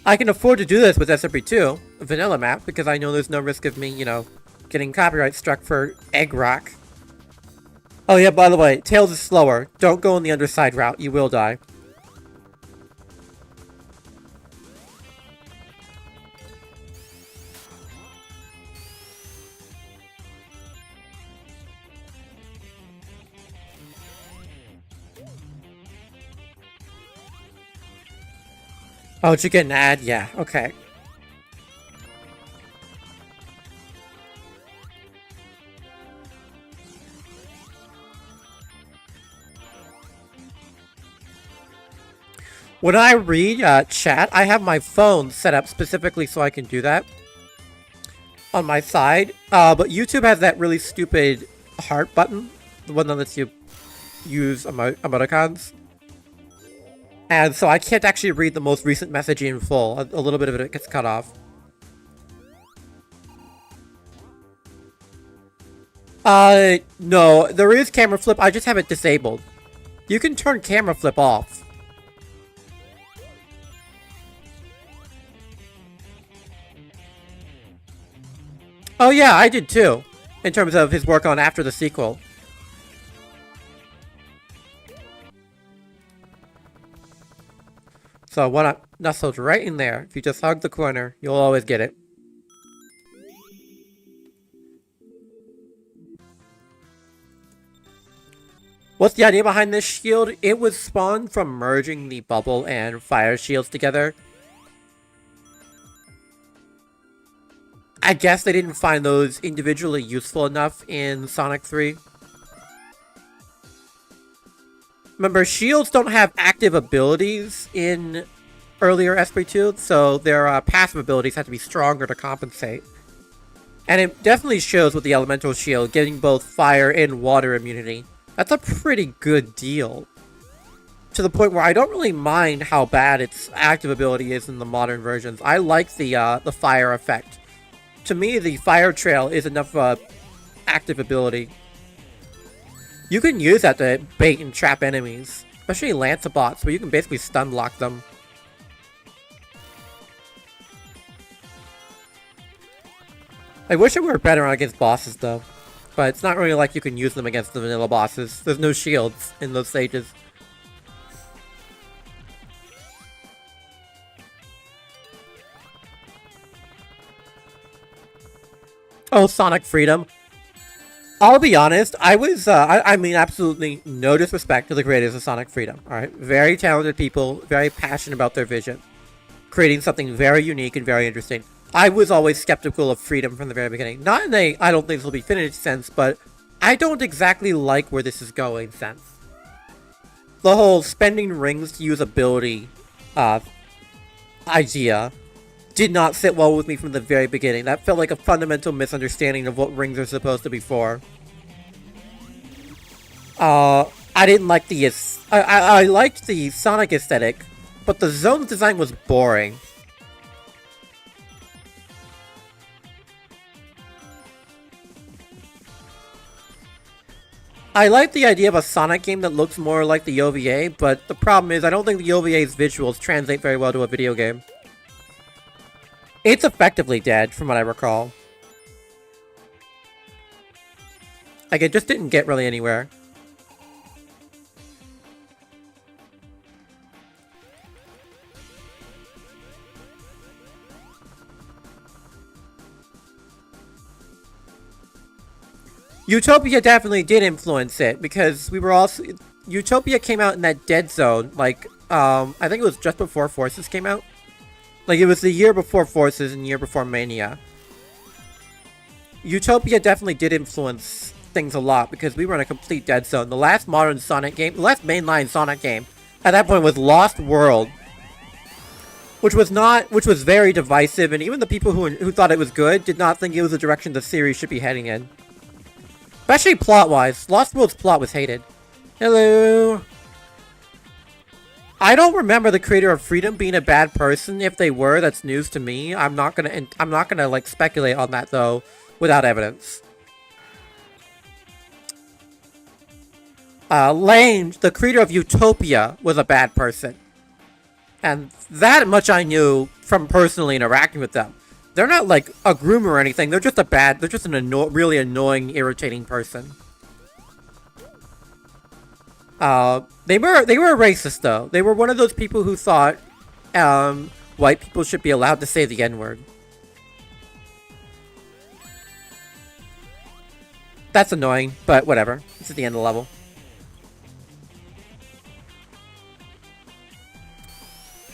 Speaker 1: I can afford to do this with SRB2, a vanilla map, because I know there's no risk of me, getting copyright struck for Egg Rock. Oh yeah, by the way, Tails is slower. Don't go on the underside route, you will die. Oh, did you get an ad? Yeah, okay. When I read chat, I have my phone set up specifically so I can do that on my side. But YouTube has that really stupid heart button, the one that lets you use emoticons. And so I can't actually read the most recent message in full. A little bit of it gets cut off. No, there is camera flip. I just have it disabled. You can turn camera flip off. Oh yeah, I did too. In terms of his work on after the sequel. So one up nestled right in there. If you just hug the corner, you'll always get it. What's the idea behind this shield? It was spawned from merging the bubble and fire shields together. I guess they didn't find those individually useful enough in Sonic 3. Remember, shields don't have active abilities in earlier SRB2, so their passive abilities have to be stronger to compensate. And it definitely shows with the elemental shield, getting both fire and water immunity. That's a pretty good deal. To the point where I don't really mind how bad its active ability is in the modern versions. I like the fire effect. To me, the fire trail is enough active ability. You can use that to bait and trap enemies, especially Lanceobots, where you can basically stun lock them. I wish it were better against bosses though, but it's not really like you can use them against the vanilla bosses. There's no shields in those stages. Oh, Sonic Freedom. I'll be honest, I was, I mean, absolutely no disrespect to the creators of Sonic Freedom, alright? Very talented people, very passionate about their vision. Creating something very unique and very interesting. I was always skeptical of Freedom from the very beginning. Not in a, I don't think this will be finished sense, but I don't exactly like where this is going sense. The whole spending rings to use ability, idea did not sit well with me from the very beginning. That felt like a fundamental misunderstanding of what rings are supposed to be for. I didn't like the... I liked the Sonic aesthetic, but the zone design was boring. I like the idea of a Sonic game that looks more like the OVA, but the problem is I don't think the OVA's visuals translate very well to a video game. It's effectively dead, from what I recall. Like, it just didn't get really anywhere. Utopia definitely did influence it, because we were also... Utopia came out in that dead zone, like, I think it was just before Forces came out. Like, it was the year before Forces and the year before Mania. Utopia definitely did influence things a lot, because we were in a complete dead zone. The last modern Sonic game, the last mainline Sonic game, at that point was Lost World. Which was very divisive, and even the people who thought it was good did not think it was the direction the series should be heading in. Especially plot-wise. Lost World's plot was hated. Hello. I don't remember the creator of Freedom being a bad person. If they were, that's news to me. I'm not gonna like speculate on that though, without evidence. Lane, the creator of Utopia, was a bad person. And that much I knew from personally interacting with them. They're not like a groomer or anything. They're just really annoying, irritating person. They were racist though. They were one of those people who thought white people should be allowed to say the N-word. That's annoying, but whatever. This is the end of the level.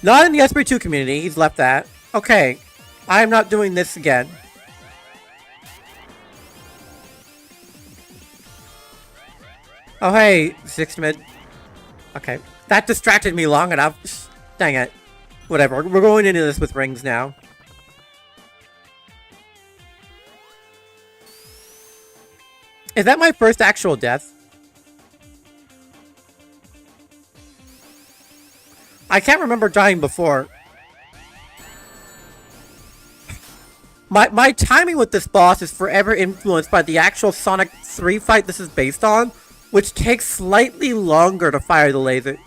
Speaker 1: Not in the SRB2 community. He's left that. Okay. I'm not doing this again. Oh, hey, Six Mid. Okay. That distracted me long enough. Dang it. Whatever. We're going into this with rings now. Is that my first actual death? I can't remember dying before. My timing with this boss is forever influenced by the actual Sonic 3 fight this is based on, which takes slightly longer to fire the laser.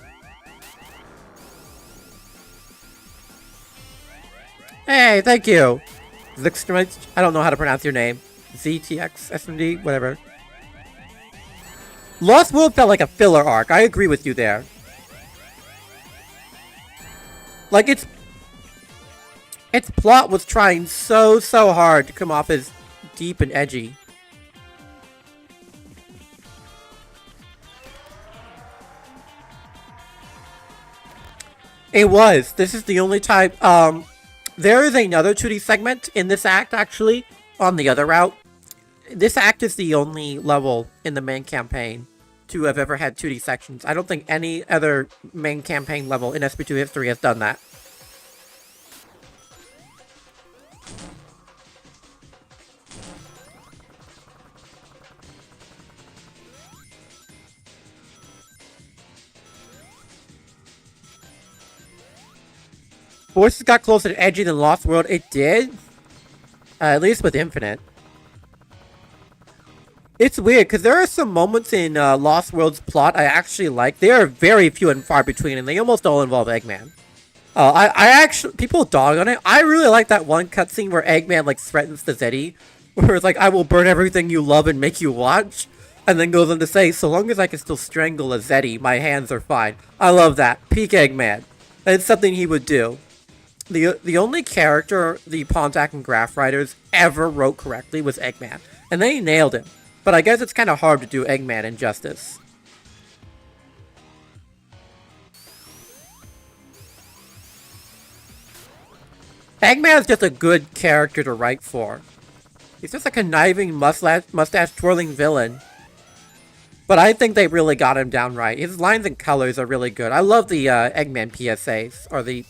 Speaker 1: Hey, thank you. Zixtremite, I don't know how to pronounce your name. ZTX, SMD, whatever. Lost World felt like a filler arc. I agree with you there. Like, its plot was trying so hard to come off as deep and edgy. It was. This is the only time, there is another 2D segment in this act, actually, on the other route. This act is the only level in the main campaign to have ever had 2D sections. I don't think any other main campaign level in SRB2 history has done that. Forces got closer to edgy than Lost World. It did. At least with Infinite. It's weird, because there are some moments in Lost World's plot I actually like. They are very few and far between, and they almost all involve Eggman. I actually... People dog on it. I really like that one cutscene where Eggman, like, threatens the Zeddy. Where it's like, I will burn everything you love and make you watch. And then goes on to say, so long as I can still strangle a Zeddy, my hands are fine. I love that. Peak Eggman. It's something he would do. The only character the Pontac and Graph writers ever wrote correctly was Eggman. And they nailed him. But I guess it's kind of hard to do Eggman injustice. Eggman is just a good character to write for. He's just a conniving, mustache-twirling villain. But I think they really got him down right. His lines and colors are really good. I love the Eggman PSAs. Or the...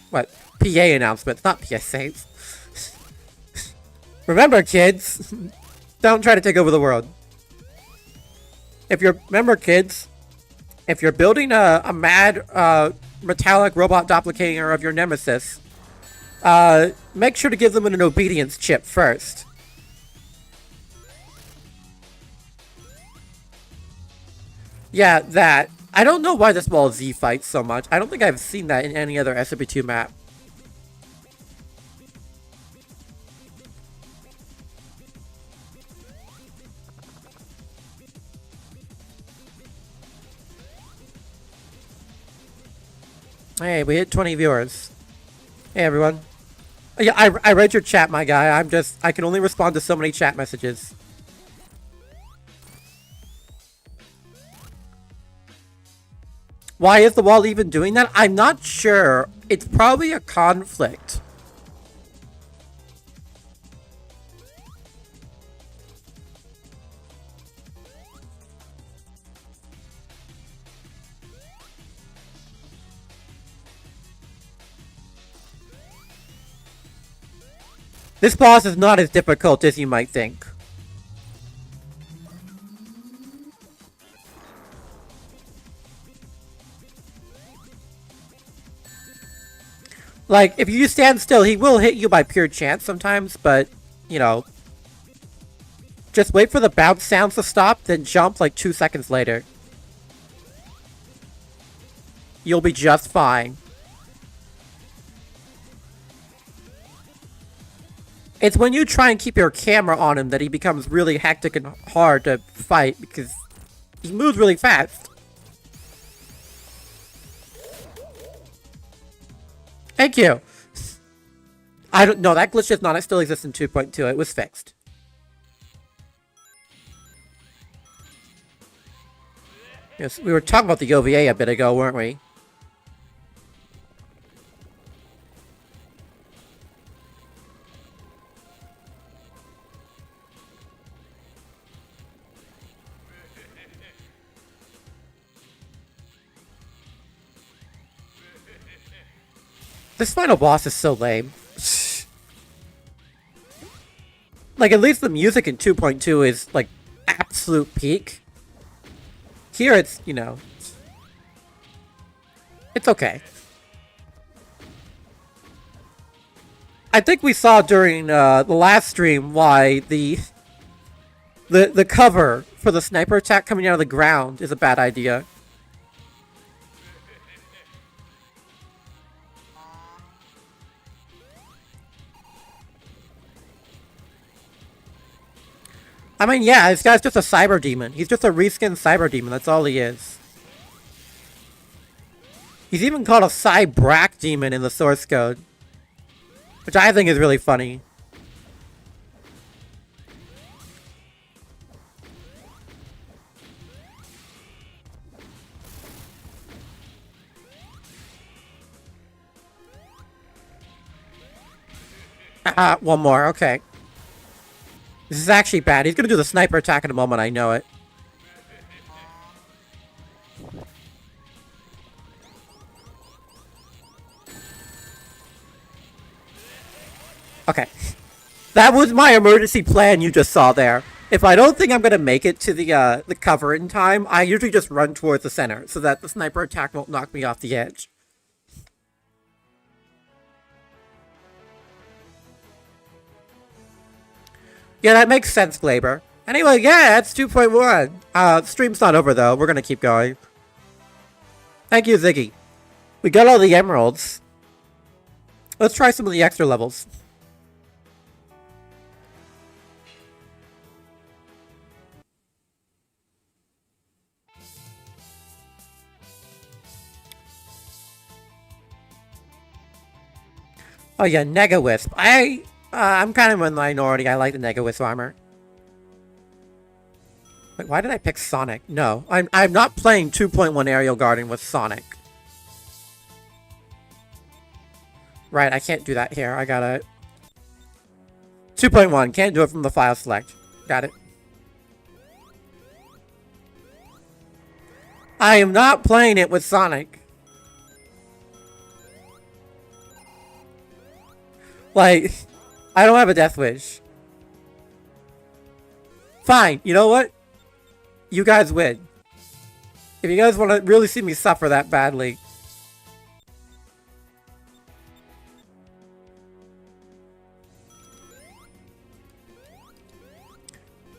Speaker 1: what? PA announcements, not PSAs. Remember, kids, don't try to take over the world. Remember, kids, if you're building a mad metallic robot doppelganger of your nemesis, make sure to give them an obedience chip first. Yeah, that. I don't know why this wall Z fights so much. I don't think I've seen that in any other SRB2 map. Hey, we hit 20 viewers. Hey, everyone. Yeah, I read your chat, my guy. I can only respond to so many chat messages. Why is the wall even doing that? I'm not sure. It's probably a conflict. This boss is not as difficult as you might think. Like, if you stand still, he will hit you by pure chance sometimes, but, you know, just wait for the bounce sounds to stop, then jump like 2 seconds later. You'll be just fine. It's when you try and keep your camera on him that he becomes really hectic and hard to fight, because he moves really fast. Thank you. I don't know, that glitch does not still exist in 2.2. It was fixed. Yes, we were talking about the OVA a bit ago, weren't we? This final boss is so lame. Like, at least the music in 2.2 is, like, absolute peak. Here it's, you know... It's okay. I think we saw during the last stream why the cover for the sniper attack coming out of the ground is a bad idea. I mean, yeah, this guy's just a cyber demon. He's just a reskinned cyber demon. That's all he is. He's even called a Cybrak demon in the source code, which I think is really funny. One more. Okay. This is actually bad. He's gonna do the sniper attack in a moment, I know it. Okay. That was my emergency plan you just saw there. If I don't think I'm gonna make it to the cover in time, I usually just run towards the center so that the sniper attack won't knock me off the edge. Yeah, that makes sense, Glaber. Anyway, yeah, it's 2.1. Stream's not over, though. We're gonna keep going. Thank you, Ziggy. We got all the emeralds. Let's try some of the extra levels. Oh yeah, Nega Wisp. I'm kind of in the minority. I like the Nega Wisp armor. Wait, why did I pick Sonic? No, I'm not playing 2.1 Aerial Garden with Sonic. Right, I can't do that here. I gotta... 2.1, can't do it from the file select. Got it. I am not playing it with Sonic. Like, I don't have a death wish. Fine, you know what? You guys win. If you guys want to really see me suffer that badly,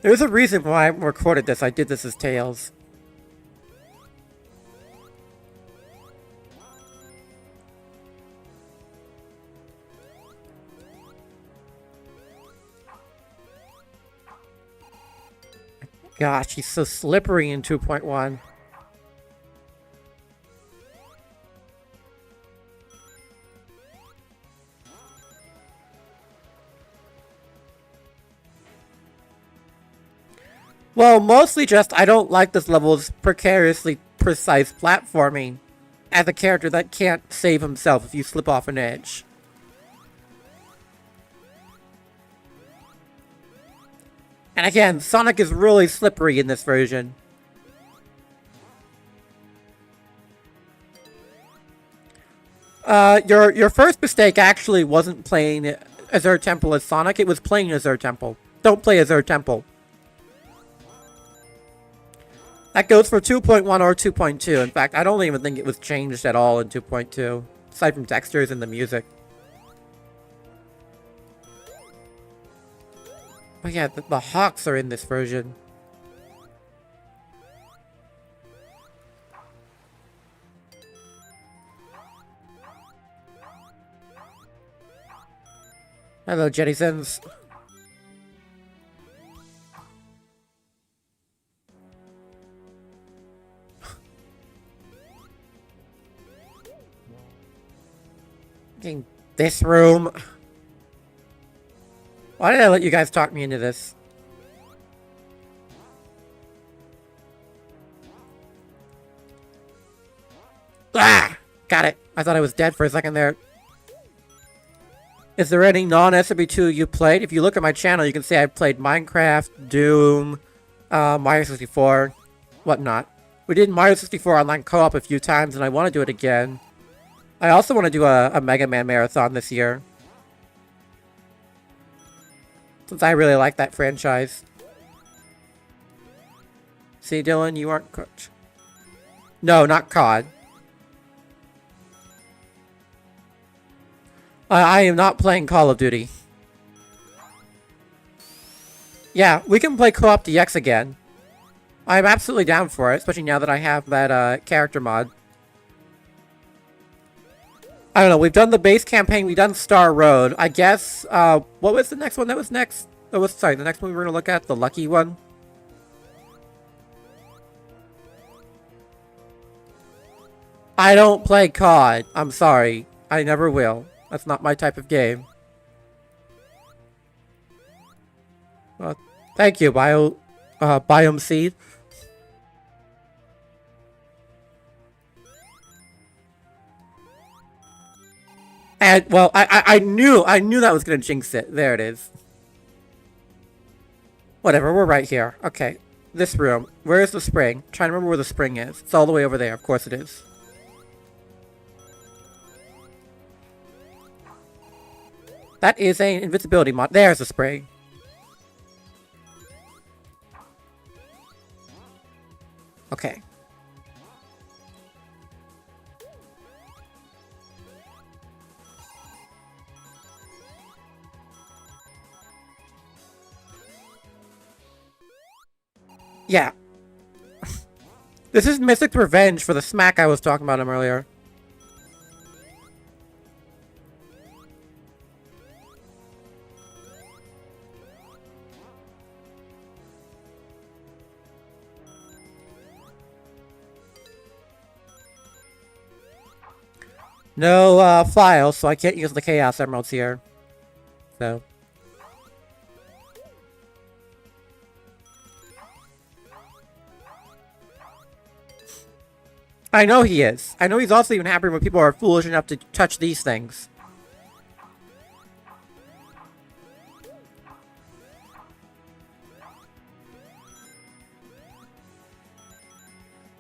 Speaker 1: There's a reason why I recorded this. I did this as Tails. Gosh, he's so slippery in 2.1. Well, mostly just I don't like this level's precariously precise platforming as a character that can't save himself if you slip off an edge. And again, Sonic is really slippery in this version. Your first mistake actually wasn't playing Azure Temple as Sonic, it was playing Azure Temple. Don't play Azure Temple. That goes for 2.1 or 2.2. In fact, I don't even think it was changed at all in 2.2, aside from textures and the music. Oh yeah, the Hawks are in this version. Hello, Jettisons. In this room. Why did I let you guys talk me into this? Ah! Got it. I thought I was dead for a second there. Is there any non-SRB2 you played? If you look at my channel, you can see I've played Minecraft, Doom, Mario 64, whatnot. We did Mario 64 online co-op a few times, and I want to do it again. I also want to do a Mega Man marathon this year, since I really like that franchise. See, Dylan, you aren't cooked. No, not COD. I am not playing Call of Duty. Yeah, we can play Co-op DX again. I'm absolutely down for it, especially now that I have that character mod. I don't know, we've done the base campaign, we've done Star Road. I guess, what was the next one that was next? Oh, sorry, the next one we were going to look at, the Lucky one. I don't play COD. I'm sorry. I never will. That's not my type of game. Thank you, Biome Seed. And, well, I knew that was gonna jinx it. There it is. Whatever, we're right here. Okay. This room. Where is the spring? I'm trying to remember where the spring is. It's all the way over there. Of course it is. That is an invincibility mod. There's the spring. Okay. Yeah. This is Mystic's revenge for the smack I was talking about him earlier. No files, so I can't use the Chaos Emeralds here. So. I know he is. I know he's also even happy when people are foolish enough to touch these things.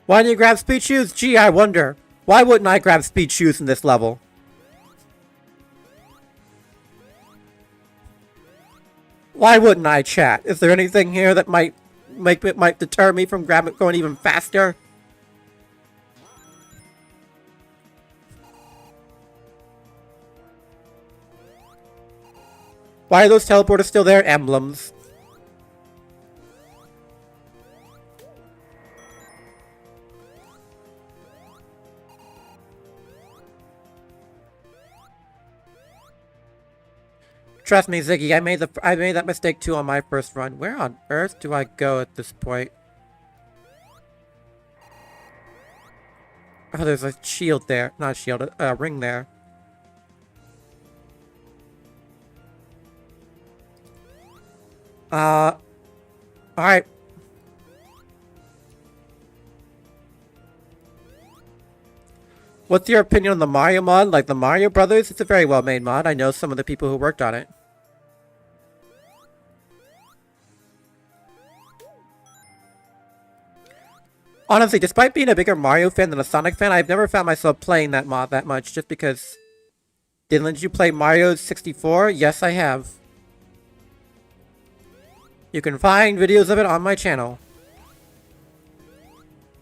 Speaker 1: Why didn't you grab speed shoes? Gee, I wonder. Why wouldn't I grab speed shoes in this level? Why wouldn't I, chat? Is there anything here that might deter me from going even faster? Why are those teleporters still there? Emblems. Trust me, Ziggy, I made that mistake too on my first run. Where on earth do I go at this point? Oh, there's a shield there. Not a shield, a ring there. Alright. What's your opinion on the Mario mod? Like the Mario Brothers? It's a very well made mod. I know some of the people who worked on it. Honestly, despite being a bigger Mario fan than a Sonic fan, I've never found myself playing that mod that much just because... Didn't you play Mario 64? Yes, I have. You can find videos of it on my channel.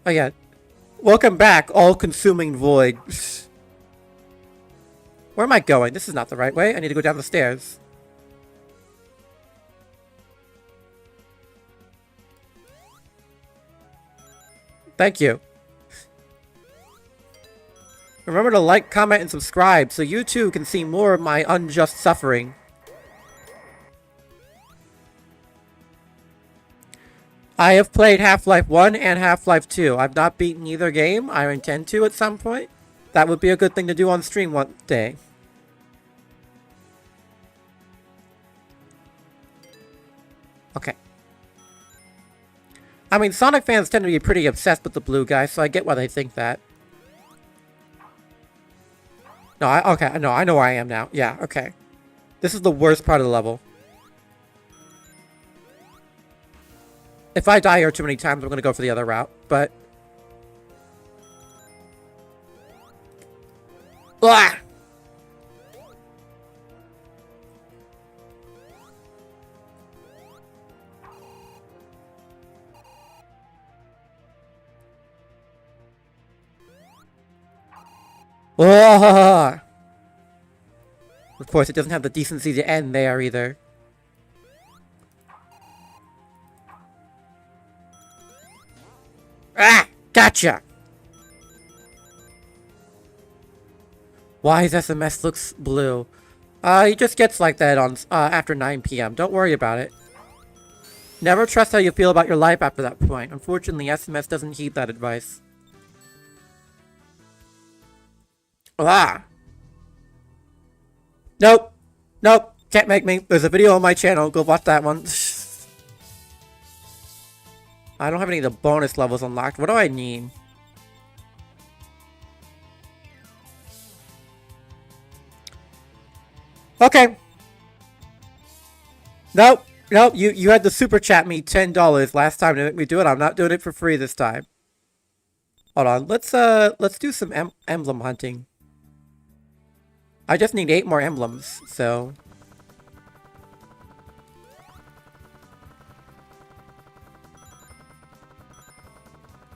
Speaker 1: Oh yeah. Welcome back, all-consuming void. Where am I going? This is not the right way. I need to go down the stairs. Thank you. Remember to like, comment, and subscribe so you too can see more of my unjust suffering. I have played Half-Life 1 and Half-Life 2. I've not beaten either game. I intend to at some point. That would be a good thing to do on stream one day. Okay. I mean, Sonic fans tend to be pretty obsessed with the blue guy, so I get why they think that. No, I know where I am now. Yeah, okay. This is the worst part of the level. If I die here too many times, I'm gonna go for the other route, but... Ah! Oh! Of course, it doesn't have the decency to end there either. Ah! Gotcha! Why his SMS looks blue? He just gets like that on after 9 p.m. Don't worry about it. Never trust how you feel about your life after that point. Unfortunately, SMS doesn't heed that advice. Ah! Nope! Nope! Can't make me. There's a video on my channel. Go watch that one. I don't have any of the bonus levels unlocked. What do I need? Okay. Nope. Nope. You had to super chat me $10 last time to make me do it. I'm not doing it for free this time. Hold on. Let's do some emblem hunting. I just need 8 more emblems, so...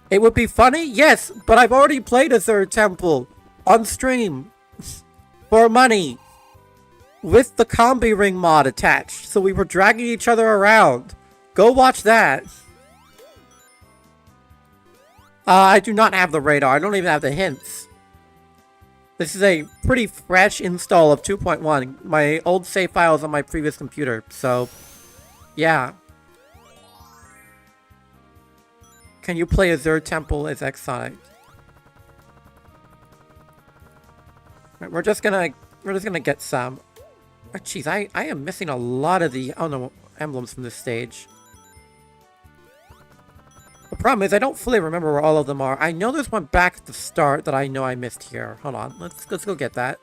Speaker 1: It would be funny? Yes, but I've already played a third temple on stream for money with the combi ring mod attached, so we were dragging each other around. Go watch that. I do not have the radar. I don't even have the hints. This is a pretty fresh install of 2.1. My old save file is on my previous computer, so yeah. Can you play a third temple as X-Sonic? Right, we're just gonna get some. Oh, jeez, I am missing a lot of the emblems from this stage. The problem is I don't fully remember where all of them are. I know there's one back at the start that I know I missed here. Hold on, let's go get that.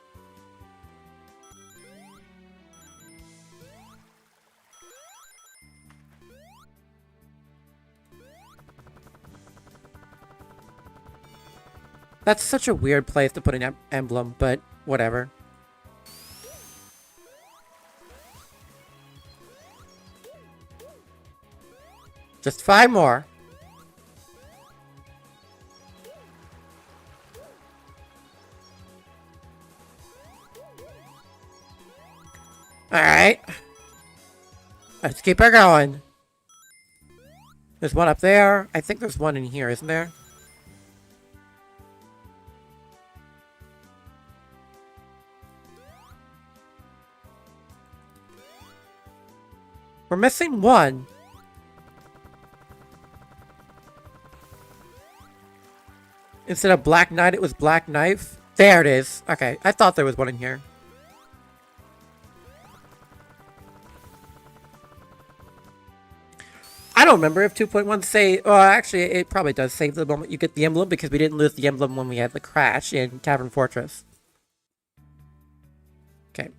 Speaker 1: That's such a weird place to put an emblem, but whatever. Just 5 more. Alright. Let's keep her going. There's one up there. I think there's one in here, isn't there? We're missing one. Instead of Black Knight, it was Black Knife. There it is. Okay, I thought there was one in here. I don't remember if 2.1 say... Well, actually, it probably does save the moment you get the emblem, because we didn't lose the emblem when we had the crash in Cavern Fortress. Okay.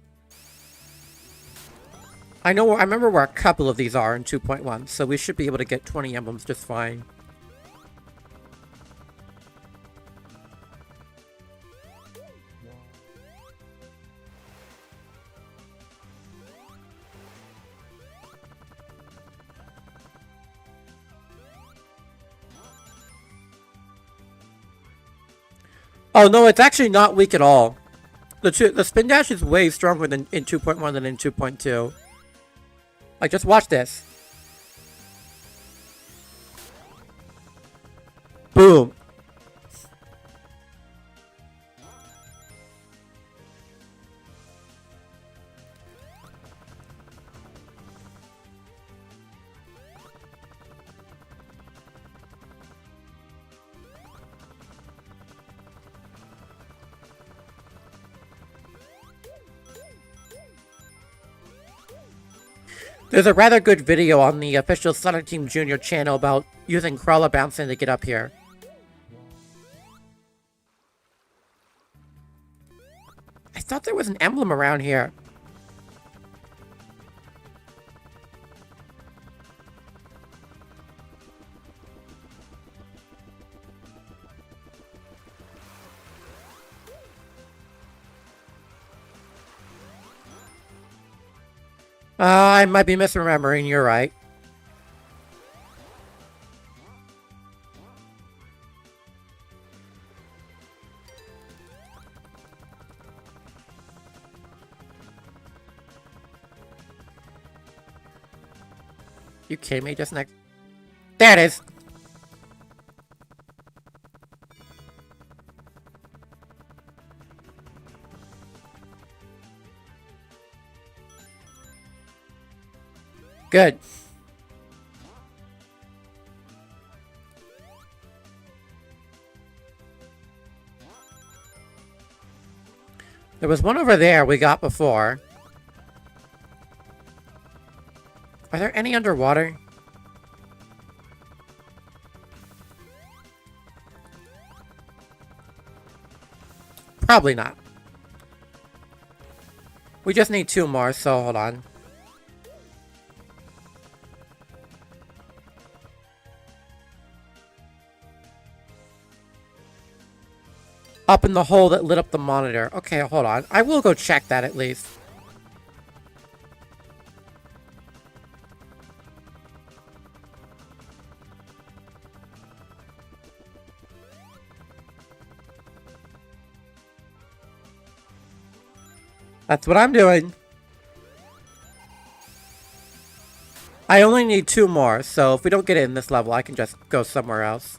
Speaker 1: I remember where a couple of these are in 2.1, so we should be able to get 20 emblems just fine. Oh no, it's actually not weak at all. The spin dash is way stronger than in 2.1 than in 2.2. Like, just watch this. Boom. There's a rather good video on the official Sonic Team Junior channel about using crawler bouncing to get up here. I thought there was an emblem around here. I might be misremembering, you're right. You kidding me? Just next... There it is! Good. There was one over there we got before. Are there any underwater? Probably not. We just need 2 more, so hold on. Up in the hole that lit up the monitor. Okay, hold on. I will go check that at least. That's what I'm doing. I only need 2 more, so if we don't get it in this level, I can just go somewhere else.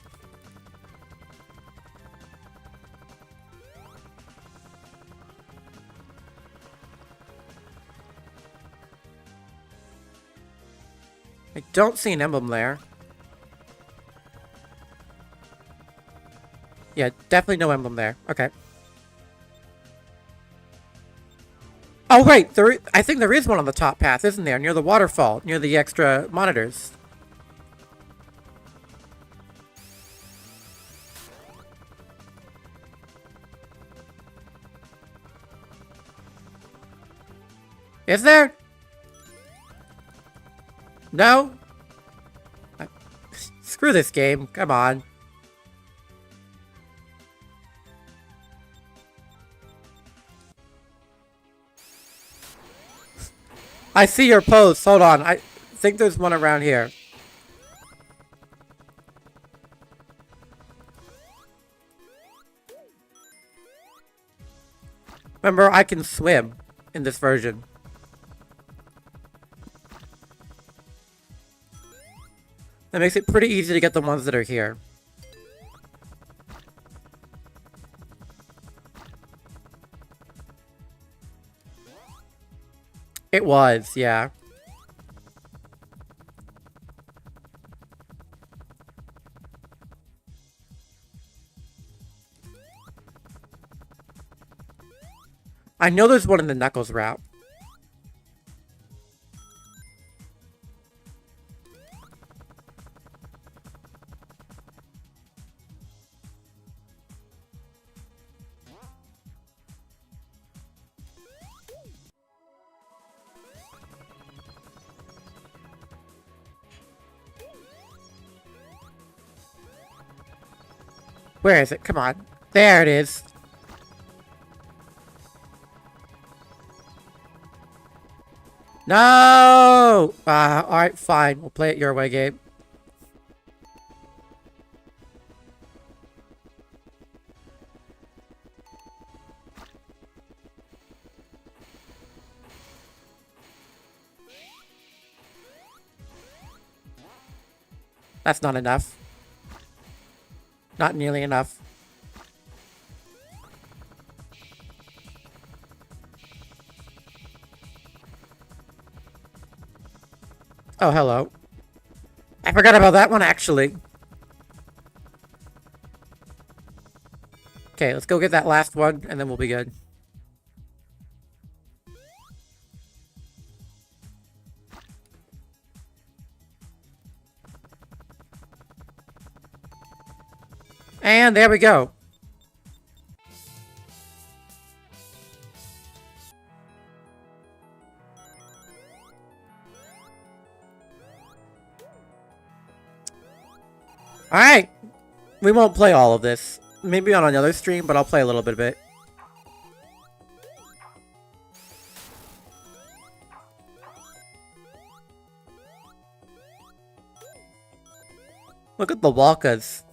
Speaker 1: I don't see an emblem there. Yeah, definitely no emblem there. Okay. Oh, wait! I think there is one on the top path, isn't there? Near the waterfall, near the extra monitors. Is there? No? Screw this game. Come on. I see your post. Hold on. I think there's one around here. Remember, I can swim in this version. That makes it pretty easy to get the ones that are here. It was, yeah. I know there's one in the Knuckles route. Where is it? Come on. There it is. No! Alright, fine. We'll play it your way, Gabe. That's not enough. Not nearly enough. Oh, hello. I forgot about that one, actually. Okay, let's go get that last one, and then we'll be good. And there we go. Alright. We won't play all of this. Maybe on another stream, but I'll play a little bit of it. Look at the Walkas.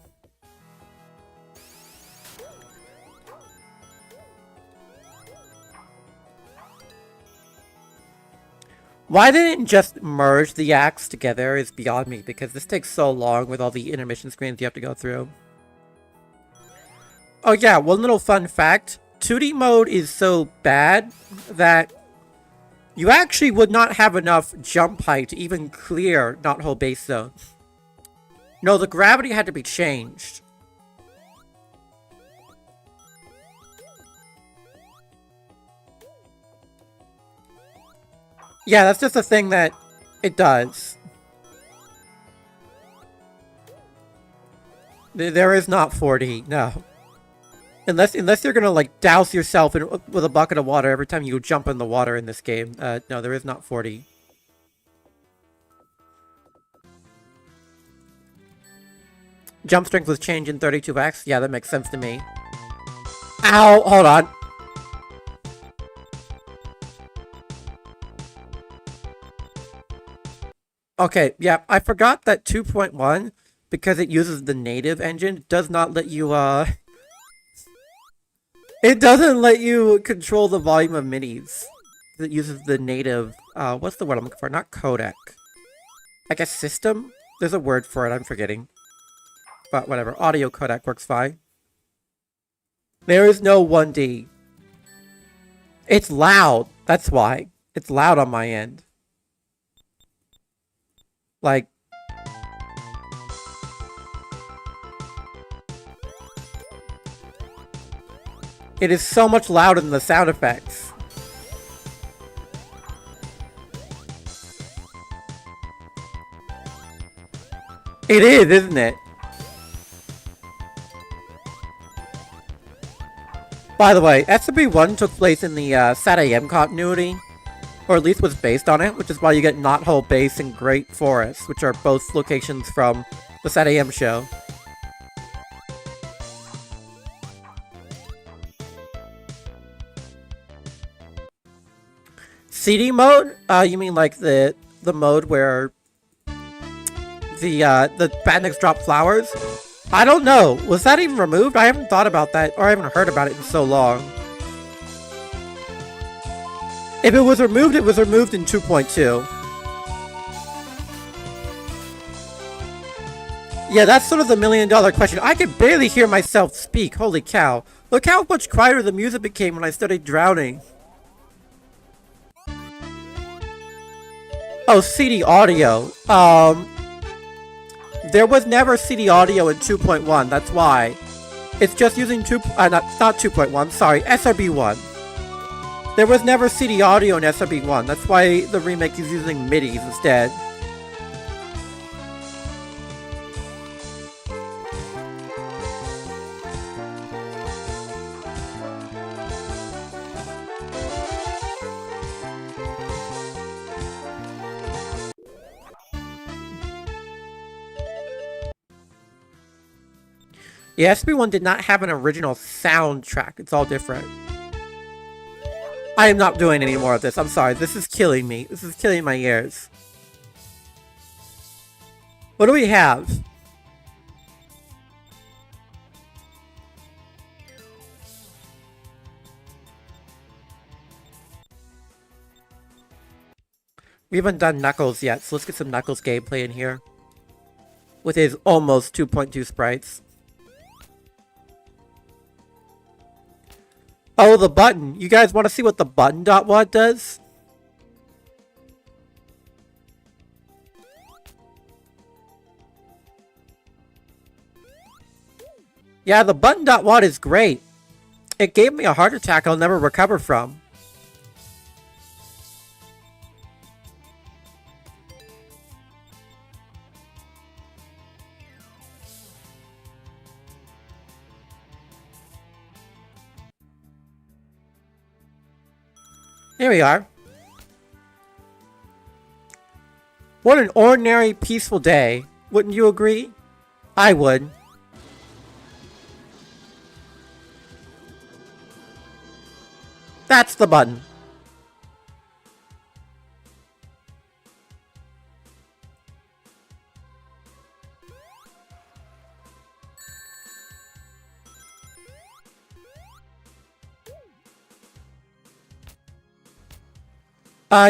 Speaker 1: Why didn't it just merge the acts together is beyond me, because this takes so long with all the intermission screens you have to go through. Oh yeah, one little fun fact. 2D mode is so bad that you actually would not have enough jump height to even clear Knothole Base Zone. No, the gravity had to be changed. Yeah, that's just a thing that it does. There is not 4D, no. Unless you're gonna, like, douse yourself with a bucket of water every time you jump in the water in this game. No, there is not 4D. Jump strength was changed in 32x? Yeah, that makes sense to me. Ow! Hold on. Okay, yeah, I forgot that 2.1, because it uses the native engine, does not let you, it doesn't let you control the volume of minis. It uses the native, what's the word I'm looking for? Not codec. I guess system? There's a word for it, I'm forgetting. But whatever, audio codec works fine. There is no 1D. It's loud, that's why. It's loud on my end. Like... It is so much louder than the sound effects. It is, isn't it? By the way, SRB2 took place in the SAT-AM continuity. Or at least was based on it, which is why you get Knothole Base and Great Forest, which are both locations from the SAT-AM show. CD mode? You mean like the mode where the badniks drop flowers? I don't know. Was that even removed? I haven't thought about that, or I haven't heard about it in so long. If it was removed in 2.2. Yeah, that's sort of the million-dollar question. I can barely hear myself speak. Holy cow. Look how much quieter the music became when I started drowning. Oh, CD audio. There was never CD audio in 2.1, that's why. It's just using not 2.1, sorry, SRB1. There was never CD audio in SRB1. That's why the remake is using MIDIs instead. Yeah, SRB1 did not have an original soundtrack. It's all different. I am not doing any more of this. I'm sorry. This is killing me. This is killing my ears. What do we have? We haven't done Knuckles yet, so let's get some Knuckles gameplay in here. With his almost 2.2 sprites. Oh, the button. You guys want to see what the button.wad does? Yeah, the button.wad is great. It gave me a heart attack I'll never recover from. Here we are. What an ordinary, peaceful day. Wouldn't you agree? I would. That's the button.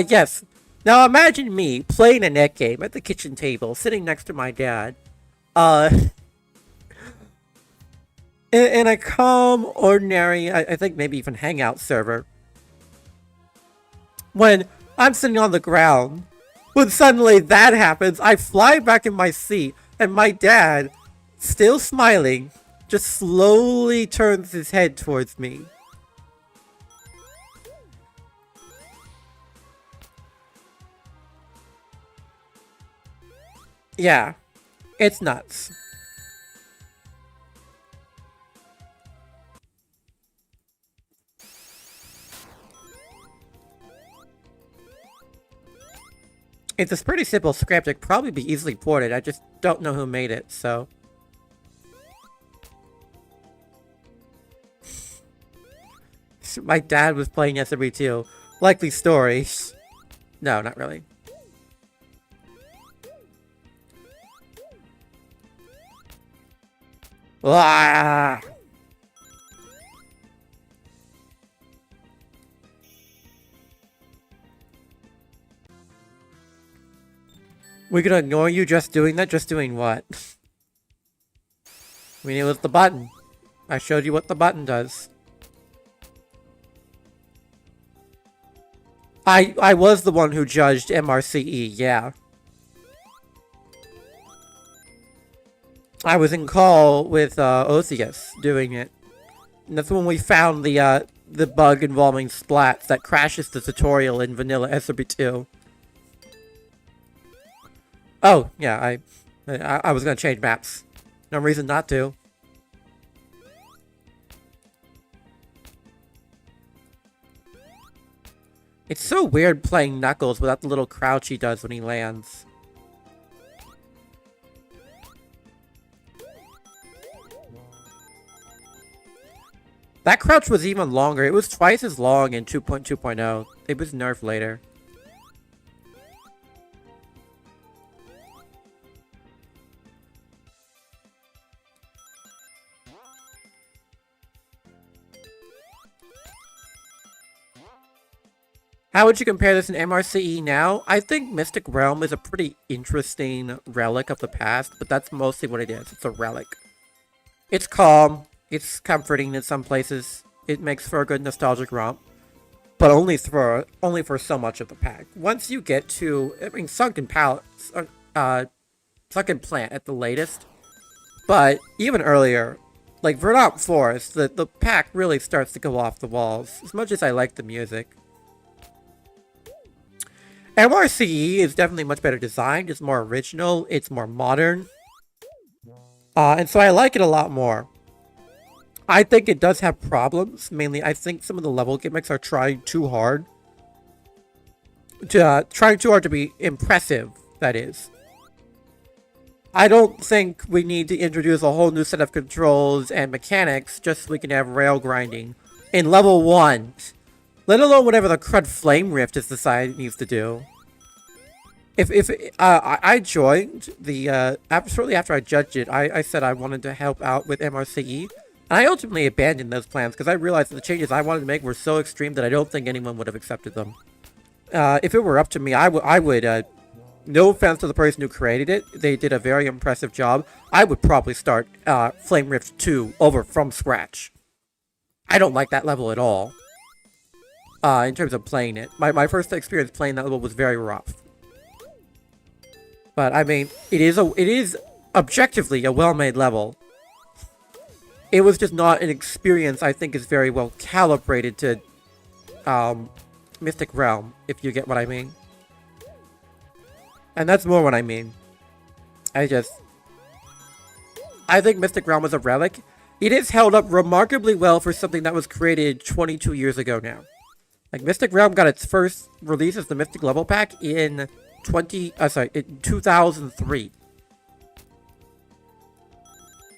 Speaker 1: Yes. Now imagine me playing a net game at the kitchen table, sitting next to my dad. In a calm, ordinary, I think maybe even hangout server. When I'm sitting on the ground, when suddenly that happens, I fly back in my seat, and my dad, still smiling, just slowly turns his head towards me. Yeah, it's nuts. It's a pretty simple script. It could probably be easily ported. I just don't know who made it, so. My dad was playing SRB2. Likely story. No, not really. Ah! We're gonna ignore you just doing that? Just doing what? We need to lift the button. I showed you what the button does. I was the one who judged MRCE, yeah. I was in call with Otheus doing it. And that's when we found the bug involving splats that crashes the tutorial in vanilla SRB2. Oh, yeah, I was gonna change maps. No reason not to. It's so weird playing Knuckles without the little crouch he does when he lands. That crouch was even longer. It was twice as long in 2.2.0. It was nerfed later. How would you compare this in MRCE now? I think Mystic Realm is a pretty interesting relic of the past, but that's mostly what it is. It's a relic. It's calm. It's comforting in some places. It makes for a good nostalgic romp. But only for so much of the pack. Once you get to, I mean, Sunken Palace, Sunken Plant at the latest. But even earlier, Like, Verdant Forest, the pack really starts to go off the walls, as much as I like the music. MRCE is definitely much better designed, it's more original, it's more modern. And so I like it a lot more. I think it does have problems, mainly I think some of the level gimmicks are trying too hard. Trying too hard to be impressive, that is. I don't think we need to introduce a whole new set of controls and mechanics just so we can have rail grinding in level 1. Let alone whatever the crud flame rift is decided needs to do. I joined the, shortly after I judged it, I said I wanted to help out with MRCE. And I ultimately abandoned those plans because I realized that the changes I wanted to make were so extreme that I don't think anyone would have accepted them. If it were up to me, I would, no offense to the person who created it, they did a very impressive job. I would probably start Flame Rift 2 over from scratch. I don't like that level at all. In terms of playing it. My first experience playing that level was very rough. But I mean, it is objectively a well-made level. It was just not an experience I think is very well calibrated to Mystic Realm, if you get what I mean. And that's more what I mean. I think Mystic Realm is a relic. It is held up remarkably well for something that was created 22 years ago now. Like, Mystic Realm got its first release as the Mystic Level Pack in 2003.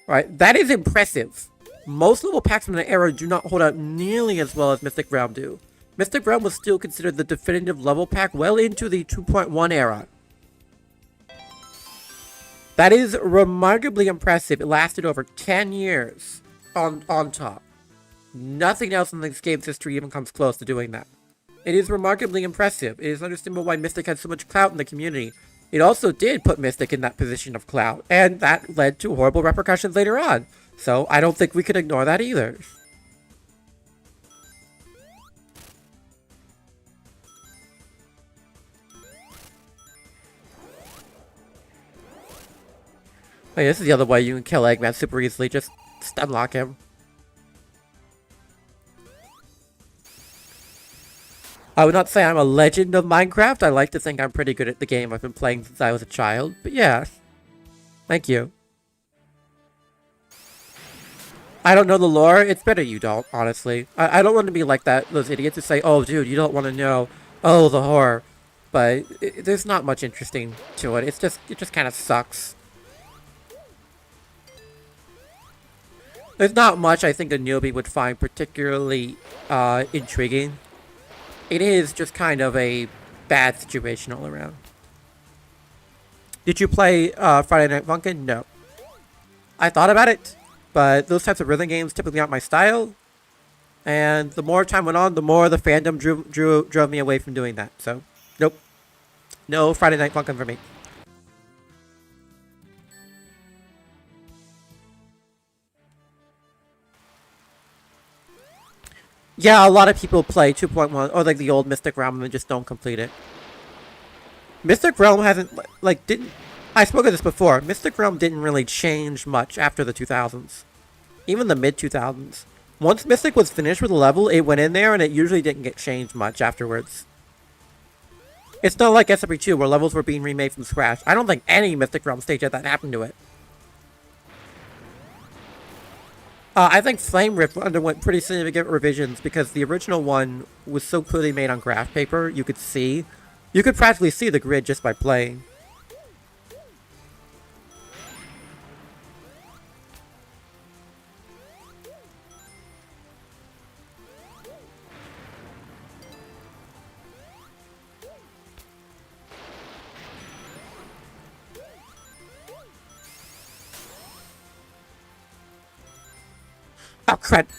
Speaker 1: Right, that is impressive. Most level packs from the era do not hold up nearly as well as Mystic Realm do. Mystic Realm was still considered the definitive level pack well into the 2.1 era. That is remarkably impressive. It lasted over 10 years on top. Nothing else in this game's history even comes close to doing that. It is remarkably impressive. It is understandable why Mystic had so much clout in the community. It also did put Mystic in that position of clout, and that led to horrible repercussions later on. So I don't think we can ignore that either. Hey, this is the other way you can kill Eggman super easily. Just stunlock him. I would not say I'm a legend of Minecraft. I like to think I'm pretty good at the game. I've been playing since I was a child. But yeah. Thank you. I don't know the lore. It's better you don't, honestly. I don't want to be like those idiots who say, oh, dude, you don't want to know. Oh, the horror. But there's not much interesting to it. It just kind of sucks. There's not much I think a newbie would find particularly intriguing. It is just kind of a bad situation all around. Did you play Friday Night Funkin'? No. I thought about it, but those types of rhythm games typically aren't my style. And the more time went on, the more the fandom drove me away from doing that. So, nope. No Friday Night Funkin' for me. Yeah, a lot of people play 2.1 or like the old Mystic Realm and just don't complete it. Mystic Realm hasn't I spoke of this before. Mystic Realm didn't really change much after the 2000s. Even the mid 2000s. Once Mystic was finished with a level, it went in there and it usually didn't get changed much afterwards. It's not like SRB2 where levels were being remade from scratch. I don't think any Mystic Realm stage had that happen to it. I think Flame Rift underwent pretty significant revisions because the original one was so clearly made on graph paper, you could practically see the grid just by playing. Oh, crap.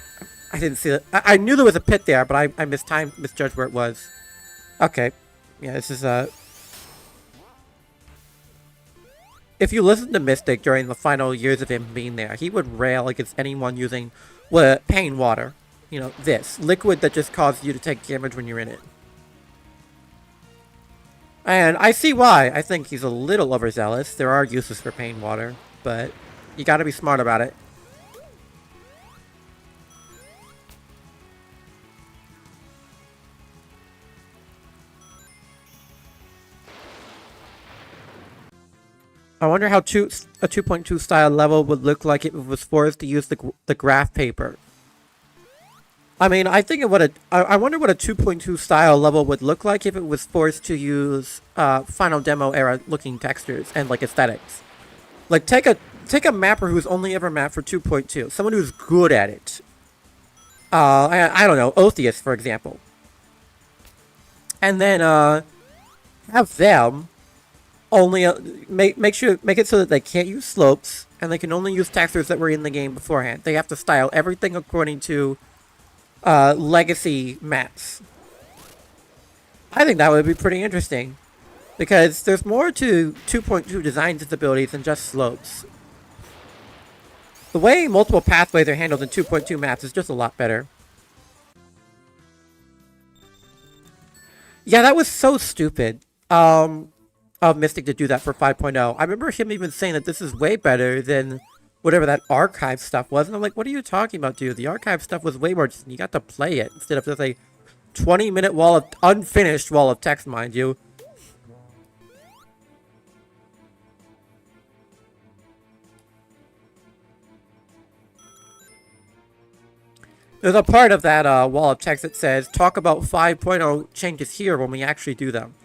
Speaker 1: I didn't see it. I knew there was a pit there, but I misjudged where it was. Okay. Yeah, this is, If you listen to Mystic during the final years of him being there, he would rail against anyone using, pain water. You know, this. Liquid that just causes you to take damage when you're in it. And I see why. I think he's a little overzealous. There are uses for pain water, but you gotta be smart about it. I wonder how a 2.2 style level would look like if it was forced to use the graph paper. I mean, I think I wonder what a 2.2 style level would look like if it was forced to use final demo era looking textures and like aesthetics. Like take a mapper who's only ever mapped for 2.2, someone who's good at it. I don't know, Otheus for example. And then have them only make it so that they can't use slopes and they can only use textures that were in the game beforehand. They have to style everything according to legacy maps. I think that would be pretty interesting because there's more to 2.2 design disabilities than just slopes. The way multiple pathways are handled in 2.2 maps is just a lot better. Yeah, that was so stupid of Mystic to do that for 5.0. I remember him even saying that this is way better than whatever that archive stuff was. And I'm like, what are you talking about, dude? The archive stuff was way more just, you got to play it instead of just a 20-minute wall of unfinished wall of text, mind you. There's a part of that wall of text that says, talk about 5.0 changes here when we actually do them.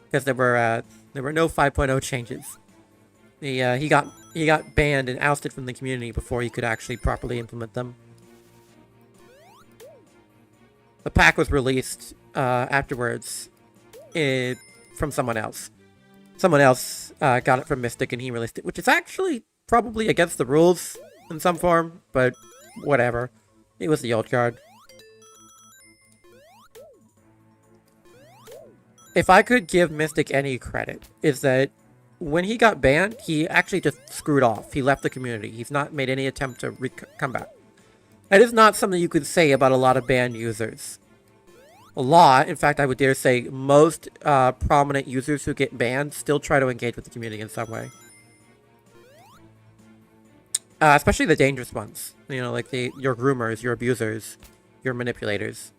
Speaker 1: Because there were no 5.0 changes. He got banned and ousted from the community before he could actually properly implement them. The pack was released afterwards from someone else. Someone else got it from Mystic and he released it, which is actually probably against the rules in some form, but whatever. It was the old guard. If I could give Mystic any credit, is that when he got banned, he actually just screwed off. He left the community. He's not made any attempt to come back. That is not something you could say about a lot of banned users. A lot, in fact, I would dare say most prominent users who get banned still try to engage with the community in some way. Especially the dangerous ones. You know, like your groomers, your abusers, your manipulators.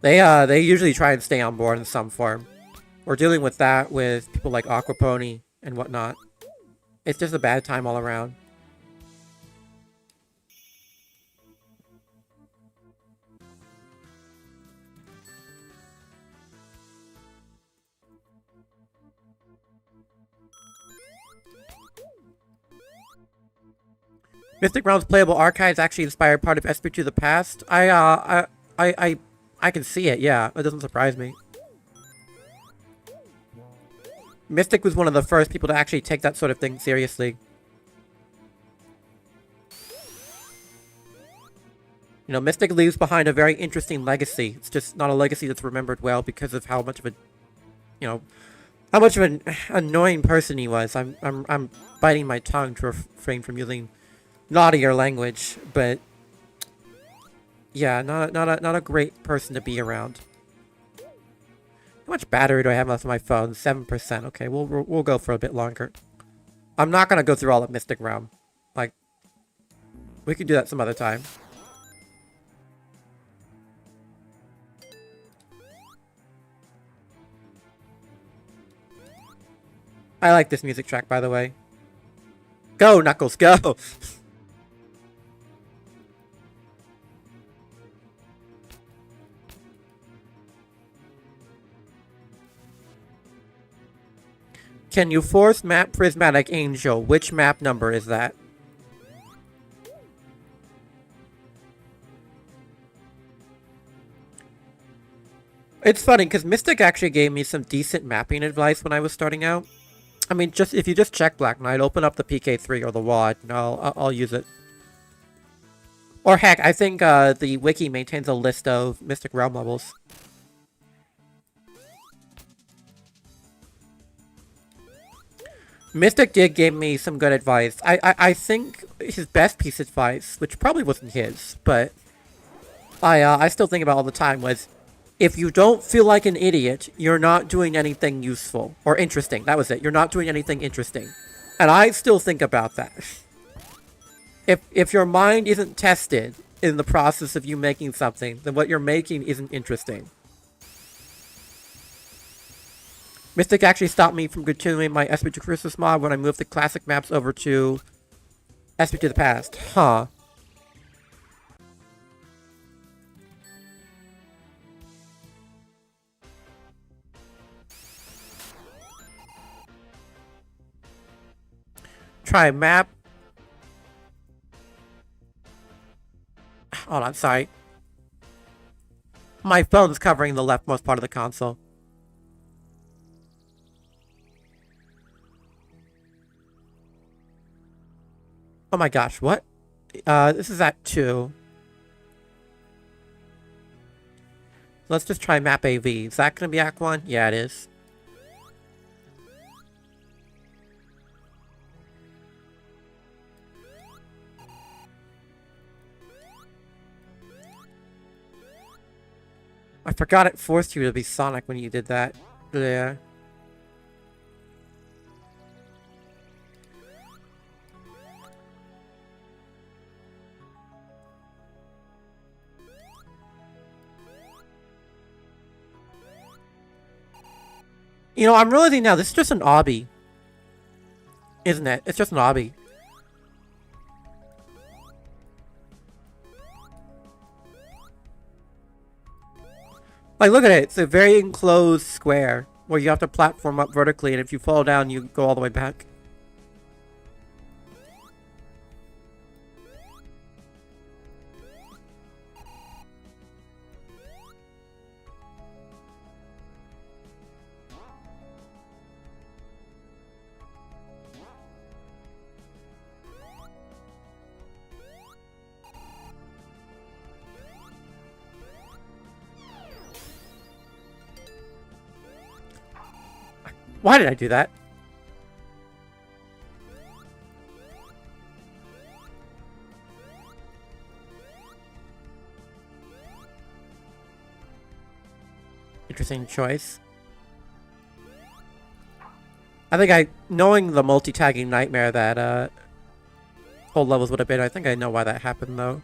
Speaker 1: They usually try and stay on board in some form. We're dealing with that with people like Aquapony and whatnot. It's just a bad time all around. Mystic Realm's playable archives actually inspired part of SRB2 the past. I can see it, yeah. That doesn't surprise me. Mystic was one of the first people to actually take that sort of thing seriously. You know, Mystic leaves behind a very interesting legacy. It's just not a legacy that's remembered well because of how much of a, you know, how much of an annoying person he was. I'm biting my tongue to refrain from using naughtier language, but yeah, not a great person to be around. How much battery do I have left on my phone? 7%. Okay, we'll go for a bit longer. I'm not gonna go through all of Mystic Realm. Like, we can do that some other time. I like this music track, by the way. Go, Knuckles, go! Can you force map Prismatic Angel? Which map number is that? It's funny, because Mystic actually gave me some decent mapping advice when I was starting out. I mean, just if you just check Black Knight, open up the PK3 or the WAD, and I'll use it. Or heck, I think the wiki maintains a list of Mystic Realm levels. Mystic did give me some good advice. I think his best piece of advice, which probably wasn't his, but I still think about all the time, was if you don't feel like an idiot, you're not doing anything useful or interesting. That was it. You're not doing anything interesting. And I still think about that. If your mind isn't tested in the process of you making something, then what you're making isn't interesting. Mystic actually stopped me from continuing my SRB2 Christmas mod when I moved the classic maps over to SRB2 the past. Huh. Try map. Hold on, sorry. My phone's covering the leftmost part of the console. Oh my gosh, what? This is at 2. Let's just try map AV. Is that gonna be Act 1? Yeah, it is. I forgot it forced you to be Sonic when you did that. Yeah. You know, I'm realizing now, this is just an obby. Isn't it? It's just an obby. Like, look at it. It's a very enclosed square where you have to platform up vertically, and if you fall down, you go all the way back. Why did I do that? Interesting choice. I think knowing the multi-tagging nightmare that, whole levels would have been, I think I know why that happened, though.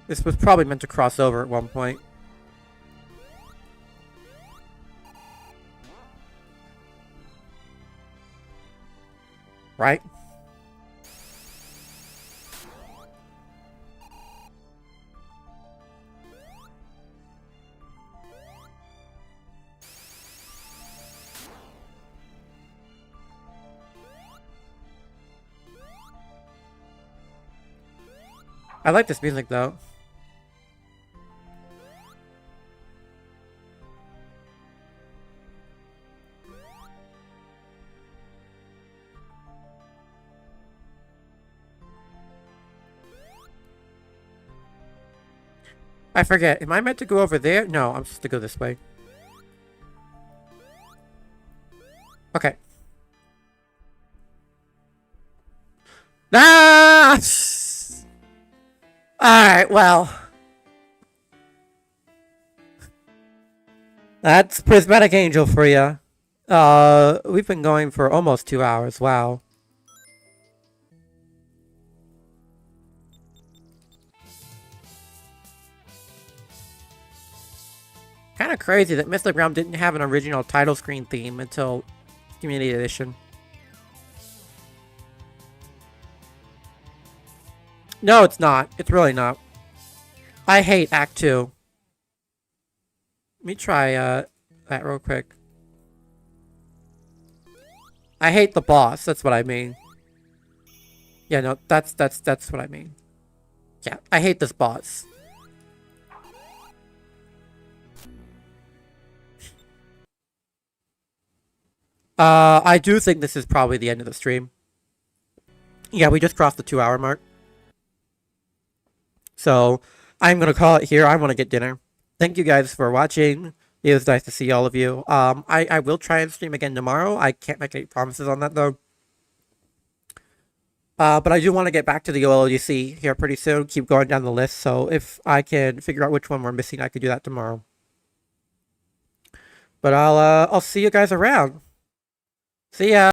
Speaker 1: This was probably meant to cross over at one point. Right? I like this music, though. I forget. Am I meant to go over there? No, I'm supposed to go this way. Okay. Ah! Alright, well. That's Prismatic Angel for you. We've been going for almost 2 hours. Wow. Kind of crazy that Mystic Realm didn't have an original title screen theme until Community Edition. No, it's not. It's really not. I hate Act 2. Let me try that real quick. I hate the boss. That's what I mean. Yeah, no, that's what I mean. Yeah, I hate this boss. I do think this is probably the end of the stream. Yeah, we just crossed the 2-hour mark. So, I'm gonna call it here. I want to get dinner. Thank you guys for watching. It was nice to see all of you. I will try and stream again tomorrow. I can't make any promises on that, though. But I do want to get back to the OLUC here pretty soon. Keep going down the list. So, if I can figure out which one we're missing, I could do that tomorrow. But I'll see you guys around. See ya!